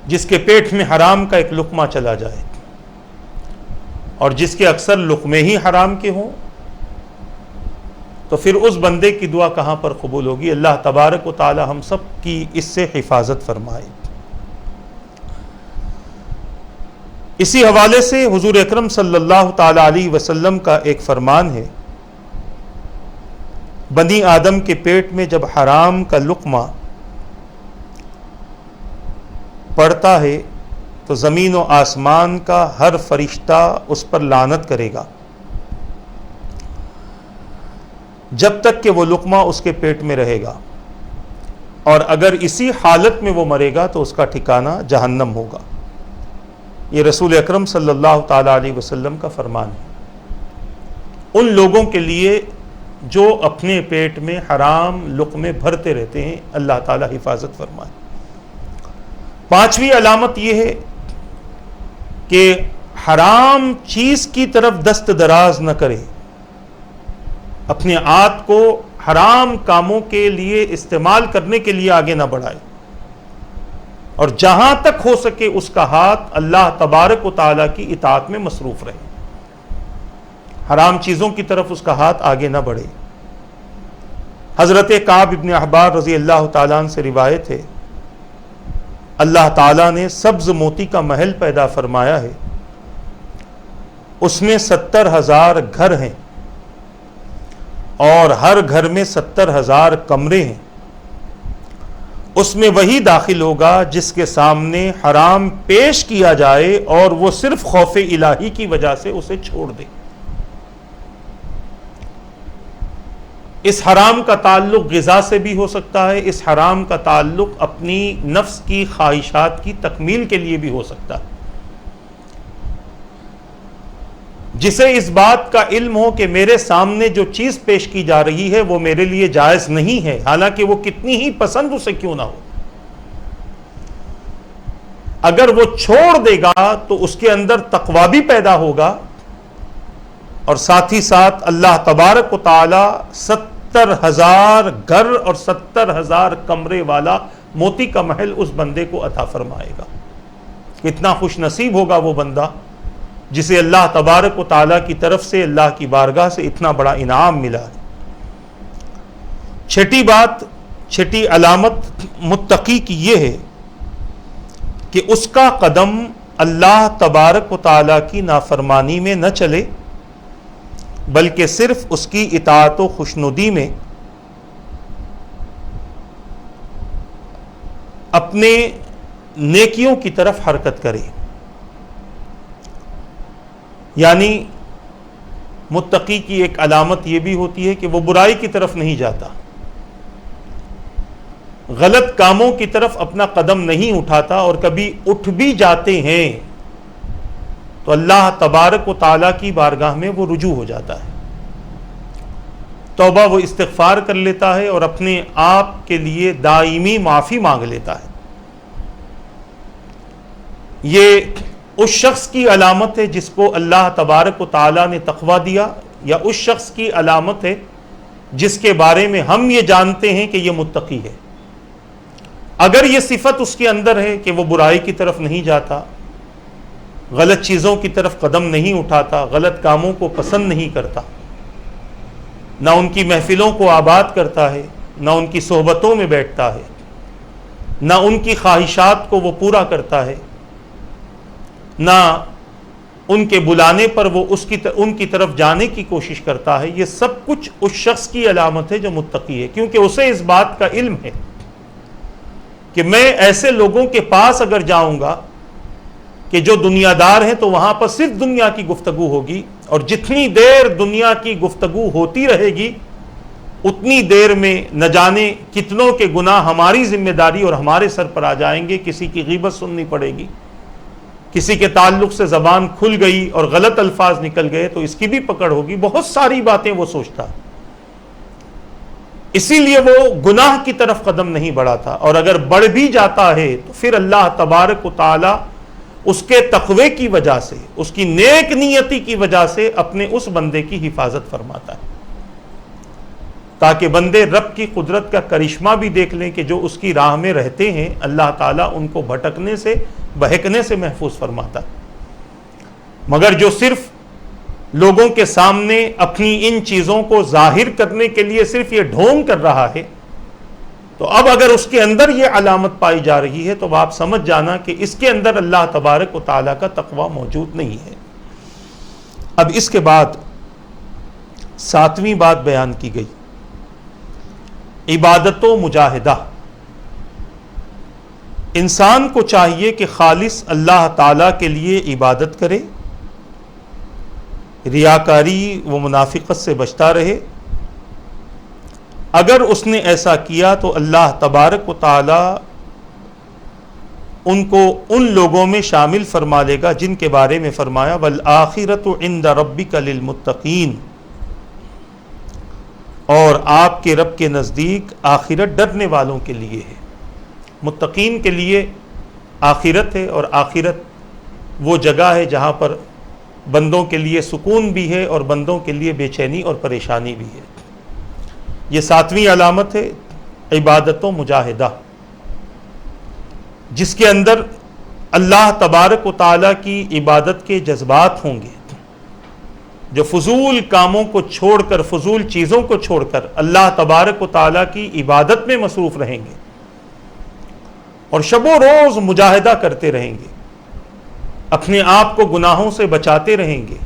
جس کے پیٹ میں حرام کا ایک لقمہ چلا جائے، اور جس کے اکثر لقمے ہی حرام کے ہوں، تو پھر اس بندے کی دعا کہاں پر قبول ہوگی؟ اللہ تبارک و تعالی ہم سب کی اس سے حفاظت فرمائے. اسی حوالے سے حضور اکرم صلی اللہ تعالی علیہ وسلم کا ایک فرمان ہے، بنی آدم کے پیٹ میں جب حرام کا لقمہ پڑتا ہے تو زمین و آسمان کا ہر فرشتہ اس پر لعنت کرے گا جب تک کہ وہ لقمہ اس کے پیٹ میں رہے گا، اور اگر اسی حالت میں وہ مرے گا تو اس کا ٹھکانہ جہنم ہوگا۔ یہ رسول اکرم صلی اللہ تعالی علیہ وسلم کا فرمان ہے ان لوگوں کے لیے جو اپنے پیٹ میں حرام لقمے بھرتے رہتے ہیں، اللہ تعالی حفاظت فرمائے۔ پانچویں علامت یہ ہے کہ حرام چیز کی طرف دست دراز نہ کرے، اپنے ہاتھ کو حرام کاموں کے لیے استعمال کرنے کے لیے آگے نہ بڑھائے، اور جہاں تک ہو سکے اس کا ہاتھ اللہ تبارک و تعالیٰ کی اطاعت میں مصروف رہے، حرام چیزوں کی طرف اس کا ہاتھ آگے نہ بڑھے۔ حضرت کعب ابن احبار رضی اللہ تعالیٰ عنہ سے روایت ہے، اللہ تعالیٰ نے سبز موتی کا محل پیدا فرمایا ہے، اس میں 70,000 گھر ہیں اور ہر گھر میں 70,000 کمرے ہیں، اس میں وہی داخل ہوگا جس کے سامنے حرام پیش کیا جائے اور وہ صرف خوف الہی کی وجہ سے اسے چھوڑ دے۔ اس حرام کا تعلق غذا سے بھی ہو سکتا ہے، اس حرام کا تعلق اپنی نفس کی خواہشات کی تکمیل کے لیے بھی ہو سکتا ہے۔ جسے اس بات کا علم ہو کہ میرے سامنے جو چیز پیش کی جا رہی ہے وہ میرے لیے جائز نہیں ہے، حالانکہ وہ کتنی ہی پسند اسے کیوں نہ ہو، اگر وہ چھوڑ دے گا تو اس کے اندر تقوی بھی پیدا ہوگا، اور ساتھ ہی ساتھ اللہ تبارک و تعالی 70,000 گھر اور 70,000 کمرے والا موتی کا محل اس بندے کو عطا فرمائے گا۔ کتنا خوش نصیب ہوگا وہ بندہ جسے اللہ تبارک و تعالیٰ کی طرف سے، اللہ کی بارگاہ سے اتنا بڑا انعام ملا ہے۔ چھٹی علامت متقی کی یہ ہے کہ اس کا قدم اللہ تبارک و تعالیٰ کی نافرمانی میں نہ چلے، بلکہ صرف اس کی اطاعت و خوشنودی میں اپنے نیکیوں کی طرف حرکت کرے۔ یعنی متقی کی ایک علامت یہ بھی ہوتی ہے کہ وہ برائی کی طرف نہیں جاتا، غلط کاموں کی طرف اپنا قدم نہیں اٹھاتا، اور کبھی اٹھ بھی جاتے ہیں تو اللہ تبارک و تعالیٰ کی بارگاہ میں وہ رجوع ہو جاتا ہے، توبہ و استغفار کر لیتا ہے اور اپنے آپ کے لیے دائمی معافی مانگ لیتا ہے۔ یہ اس شخص کی علامت ہے جس کو اللہ تبارک و تعالیٰ نے تقویٰ دیا، یا اس شخص کی علامت ہے جس کے بارے میں ہم یہ جانتے ہیں کہ یہ متقی ہے۔ اگر یہ صفت اس کے اندر ہے کہ وہ برائی کی طرف نہیں جاتا، غلط چیزوں کی طرف قدم نہیں اٹھاتا، غلط کاموں کو پسند نہیں کرتا، نہ ان کی محفلوں کو آباد کرتا ہے، نہ ان کی صحبتوں میں بیٹھتا ہے، نہ ان کی خواہشات کو وہ پورا کرتا ہے، نہ ان کے بلانے پر وہ ان کی طرف جانے کی کوشش کرتا ہے، یہ سب کچھ اس شخص کی علامت ہے جو متقی ہے، کیونکہ اسے اس بات کا علم ہے کہ میں ایسے لوگوں کے پاس اگر جاؤں گا کہ جو دنیا دار ہیں تو وہاں پر صرف دنیا کی گفتگو ہوگی، اور جتنی دیر دنیا کی گفتگو ہوتی رہے گی اتنی دیر میں نہ جانے کتنوں کے گناہ ہماری ذمہ داری اور ہمارے سر پر آ جائیں گے۔ کسی کی غیبت سننی پڑے گی، کسی کے تعلق سے زبان کھل گئی اور غلط الفاظ نکل گئے تو اس کی بھی پکڑ ہوگی، بہت ساری باتیں وہ سوچتا، اسی لیے وہ گناہ کی طرف قدم نہیں بڑھاتا، اور اگر بڑھ بھی جاتا ہے تو پھر اللہ تبارک و تعالی اس کے تقوی کی وجہ سے، اس کی نیک نیتی کی وجہ سے اپنے اس بندے کی حفاظت فرماتا ہے، تاکہ بندے رب کی قدرت کا کرشمہ بھی دیکھ لیں کہ جو اس کی راہ میں رہتے ہیں اللہ تعالیٰ ان کو بھٹکنے سے، بہکنے سے محفوظ فرماتا ہے۔ مگر جو صرف لوگوں کے سامنے اپنی ان چیزوں کو ظاہر کرنے کے لیے صرف یہ ڈھونگ کر رہا ہے، تو اب اگر اس کے اندر یہ علامت پائی جا رہی ہے تو آپ سمجھ جانا کہ اس کے اندر اللہ تبارک و تعالیٰ کا تقوی موجود نہیں ہے۔ اب اس کے بعد 7ویں بات بیان کی گئی، عبادت و مجاہدہ۔ انسان کو چاہیے کہ خالص اللہ تعالیٰ کے لیے عبادت کرے، ریاکاری و منافقت سے بچتا رہے۔ اگر اس نے ایسا کیا تو اللہ تبارک و تعالی ان کو ان لوگوں میں شامل فرما لے گا جن کے بارے میں فرمایا وَالْآخِرَةُ عِنْدَ رَبِّكَ لِلْمُتَّقِينَ، اور آپ کے رب کے نزدیک آخرت ڈرنے والوں کے لیے ہے۔ متقین کے لیے آخرت ہے، اور آخرت وہ جگہ ہے جہاں پر بندوں کے لیے سکون بھی ہے اور بندوں کے لیے بے چینی اور پریشانی بھی ہے۔ یہ 7ویں علامت ہے عبادت و مجاہدہ، جس کے اندر اللہ تبارک و تعالیٰ کی عبادت کے جذبات ہوں گے، جو فضول کاموں کو چھوڑ کر، فضول چیزوں کو چھوڑ کر اللہ تبارک و تعالیٰ کی عبادت میں مصروف رہیں گے اور شب و روز مجاہدہ کرتے رہیں گے، اپنے آپ کو گناہوں سے بچاتے رہیں گے،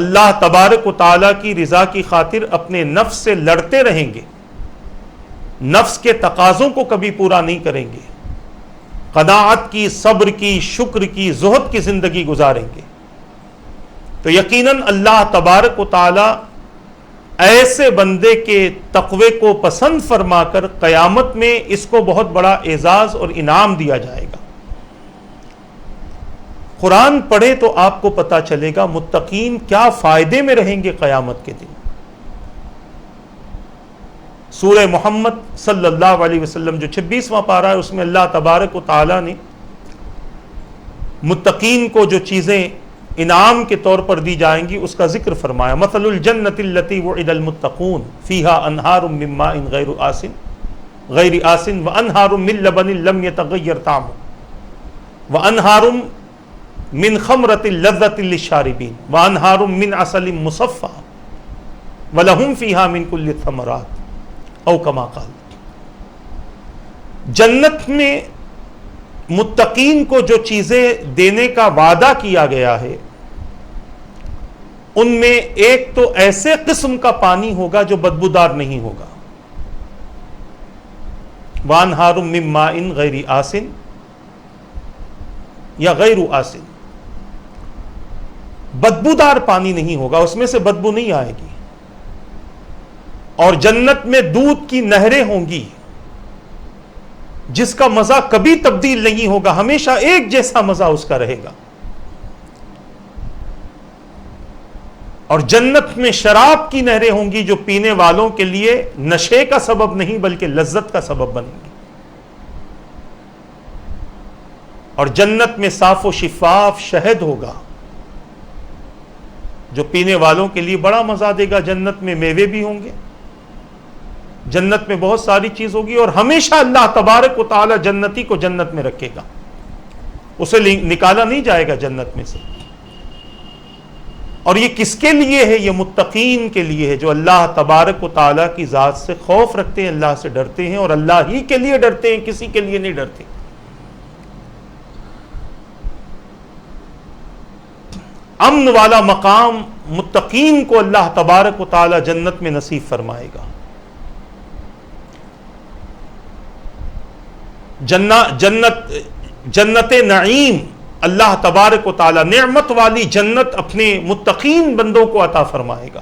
اللہ تبارک و تعالیٰ کی رضا کی خاطر اپنے نفس سے لڑتے رہیں گے، نفس کے تقاضوں کو کبھی پورا نہیں کریں گے، قناعت کی، صبر کی، شکر کی، زہد کی زندگی گزاریں گے، تو یقیناً اللہ تبارک و تعالیٰ ایسے بندے کے تقوی کو پسند فرما کر قیامت میں اس کو بہت بڑا اعزاز اور انعام دیا جائے گا۔ قرآن پڑھے تو آپ کو پتا چلے گا متقین کیا فائدے میں رہیں گے قیامت کے دن۔ سورہ محمد صلی اللہ علیہ وسلم جو 26واں پارہ ہے، اس میں اللہ تبارک و تعالیٰ نے متقین کو جو چیزیں انعام کے طور پر دی جائیں گی اس کا ذکر فرمایا۔ مثل الجنۃ التی وعد المتقون فیہا انہار من ماء غیر آسن وانہار من لبن لم یتغیر طعمہ وانہار من خمرۃ لذۃ للشاربین وانہار من عسل مصفى ولہم فیہا من کل الثمرات او کما قال۔ جنت میں متقین کو جو چیزیں دینے کا وعدہ کیا گیا ہے ان میں ایک تو ایسے قسم کا پانی ہوگا جو بدبودار نہیں ہوگا، وانہار من ماء غیر آسن یا غیر آسن، بدبودار پانی نہیں ہوگا، اس میں سے بدبو نہیں آئے گی، اور جنت میں دودھ کی نہریں ہوں گی جس کا مزہ کبھی تبدیل نہیں ہوگا، ہمیشہ ایک جیسا مزہ اس کا رہے گا، اور جنت میں شراب کی نہریں ہوں گی جو پینے والوں کے لیے نشے کا سبب نہیں بلکہ لذت کا سبب بنیں گی، اور جنت میں صاف و شفاف شہد ہوگا جو پینے والوں کے لیے بڑا مزہ دے گا۔ جنت میں میوے بھی ہوں گے، جنت میں بہت ساری چیز ہوگی، اور ہمیشہ اللہ تبارک و تعالی جنتی کو جنت میں رکھے گا، اسے نکالا نہیں جائے گا جنت میں سے۔ اور یہ کس کے لیے ہے؟ یہ متقین کے لیے ہے، جو اللہ تبارک و تعالی کی ذات سے خوف رکھتے ہیں، اللہ سے ڈرتے ہیں، اور اللہ ہی کے لیے ڈرتے ہیں، کسی کے لیے نہیں ڈرتے۔ امن والا مقام متقین کو اللہ تبارک و تعالی جنت میں نصیب فرمائے گا۔ جنت نعیم اللہ تبارک و تعالی نعمت والی جنت اپنے متقین بندوں کو عطا فرمائے گا۔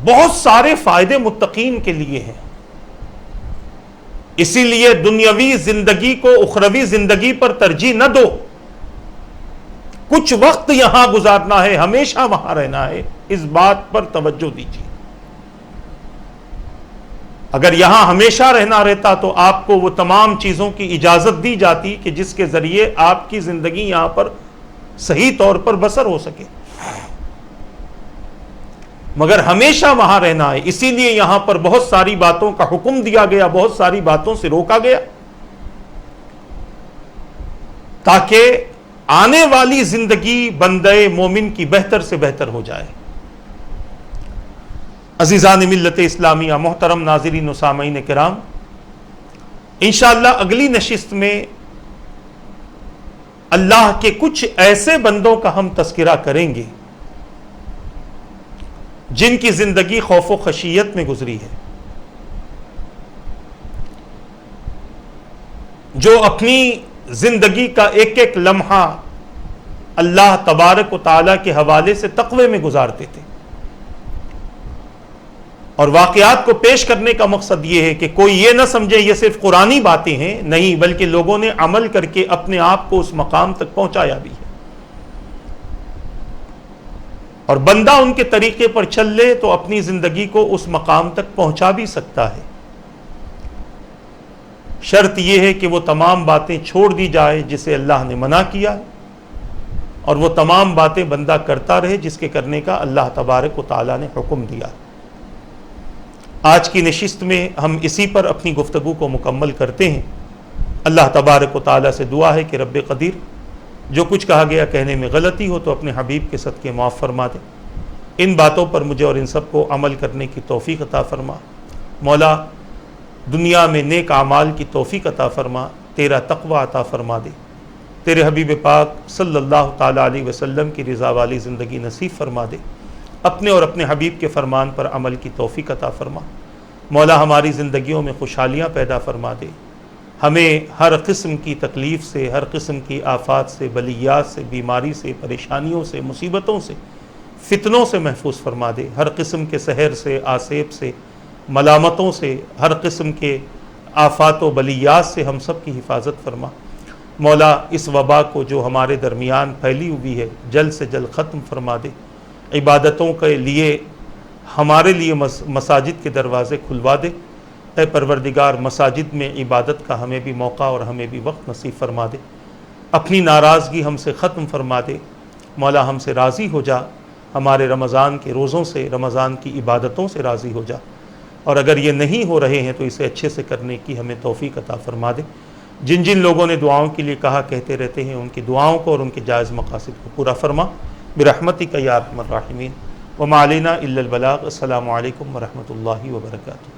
بہت سارے فائدے متقین کے لیے ہیں، اسی لیے دنیاوی زندگی کو اخروی زندگی پر ترجیح نہ دو۔ کچھ وقت یہاں گزارنا ہے، ہمیشہ وہاں رہنا ہے، اس بات پر توجہ دیجیے۔ اگر یہاں ہمیشہ رہنا رہتا تو آپ کو وہ تمام چیزوں کی اجازت دی جاتی کہ جس کے ذریعے آپ کی زندگی یہاں پر صحیح طور پر بسر ہو سکے، مگر ہمیشہ وہاں رہنا ہے، اسی لیے یہاں پر بہت ساری باتوں کا حکم دیا گیا، بہت ساری باتوں سے روکا گیا، تاکہ آنے والی زندگی بندے مومن کی بہتر سے بہتر ہو جائے۔ عزیزان ملت اسلامیہ، محترم ناظرین و سامعین کرام، انشاءاللہ اگلی نشست میں اللہ کے کچھ ایسے بندوں کا ہم تذکرہ کریں گے جن کی زندگی خوف و خشیت میں گزری ہے، جو اپنی زندگی کا ایک ایک لمحہ اللہ تبارک و تعالیٰ کے حوالے سے تقوی میں گزارتے تھے۔ اور واقعات کو پیش کرنے کا مقصد یہ ہے کہ کوئی یہ نہ سمجھے یہ صرف قرآنی باتیں ہیں، نہیں، بلکہ لوگوں نے عمل کر کے اپنے آپ کو اس مقام تک پہنچایا بھی ہے، اور بندہ ان کے طریقے پر چل لے تو اپنی زندگی کو اس مقام تک پہنچا بھی سکتا ہے۔ شرط یہ ہے کہ وہ تمام باتیں چھوڑ دی جائے جسے اللہ نے منع کیا ہے، اور وہ تمام باتیں بندہ کرتا رہے جس کے کرنے کا اللہ تبارک و تعالیٰ نے حکم دیا ہے۔ آج کی نشست میں ہم اسی پر اپنی گفتگو کو مکمل کرتے ہیں۔ اللہ تبارک و تعالیٰ سے دعا ہے کہ رب قدیر جو کچھ کہا گیا کہنے میں غلطی ہو تو اپنے حبیب کے صدقے معاف فرما دے، ان باتوں پر مجھے اور ان سب کو عمل کرنے کی توفیق عطا فرما۔ مولا، دنیا میں نیک اعمال کی توفیق عطا فرما، تیرا تقوی عطا فرما دے، تیرے حبیب پاک صلی اللہ تعالیٰ علیہ وسلم کی رضا والی زندگی نصیب فرما دے، اپنے اور اپنے حبیب کے فرمان پر عمل کی توفیق عطا فرما۔ مولا، ہماری زندگیوں میں خوشحالیاں پیدا فرما دے، ہمیں ہر قسم کی تکلیف سے، ہر قسم کی آفات سے، بلیات سے، بیماری سے، پریشانیوں سے، مصیبتوں سے، فتنوں سے محفوظ فرما دے، ہر قسم کے سحر سے، آسیب سے، ملامتوں سے، ہر قسم کے آفات و بلیات سے ہم سب کی حفاظت فرما۔ مولا، اس وبا کو جو ہمارے درمیان پھیلی ہوئی ہے جلد سے جلد ختم فرما دے، عبادتوں کے لیے ہمارے لیے مساجد کے دروازے کھلوا دے۔ اے پروردگار، مساجد میں عبادت کا ہمیں بھی موقع اور ہمیں بھی وقت نصیب فرما دے، اپنی ناراضگی ہم سے ختم فرما دے۔ مولا، ہم سے راضی ہو جا، ہمارے رمضان کے روزوں سے، رمضان کی عبادتوں سے راضی ہو جا، اور اگر یہ نہیں ہو رہے ہیں تو اسے اچھے سے کرنے کی ہمیں توفیق عطا فرما دے۔ جن جن لوگوں نے دعاؤں کے لیے کہا کہتے رہتے ہیں، ان کی دعاؤں کو اور ان کے جائز مقاصد کو پورا فرما برحمتک یا ارحم الراحمین۔ وما علینا الا البلاغ۔ السلام علیکم ورحمۃ اللہ وبرکاتہ۔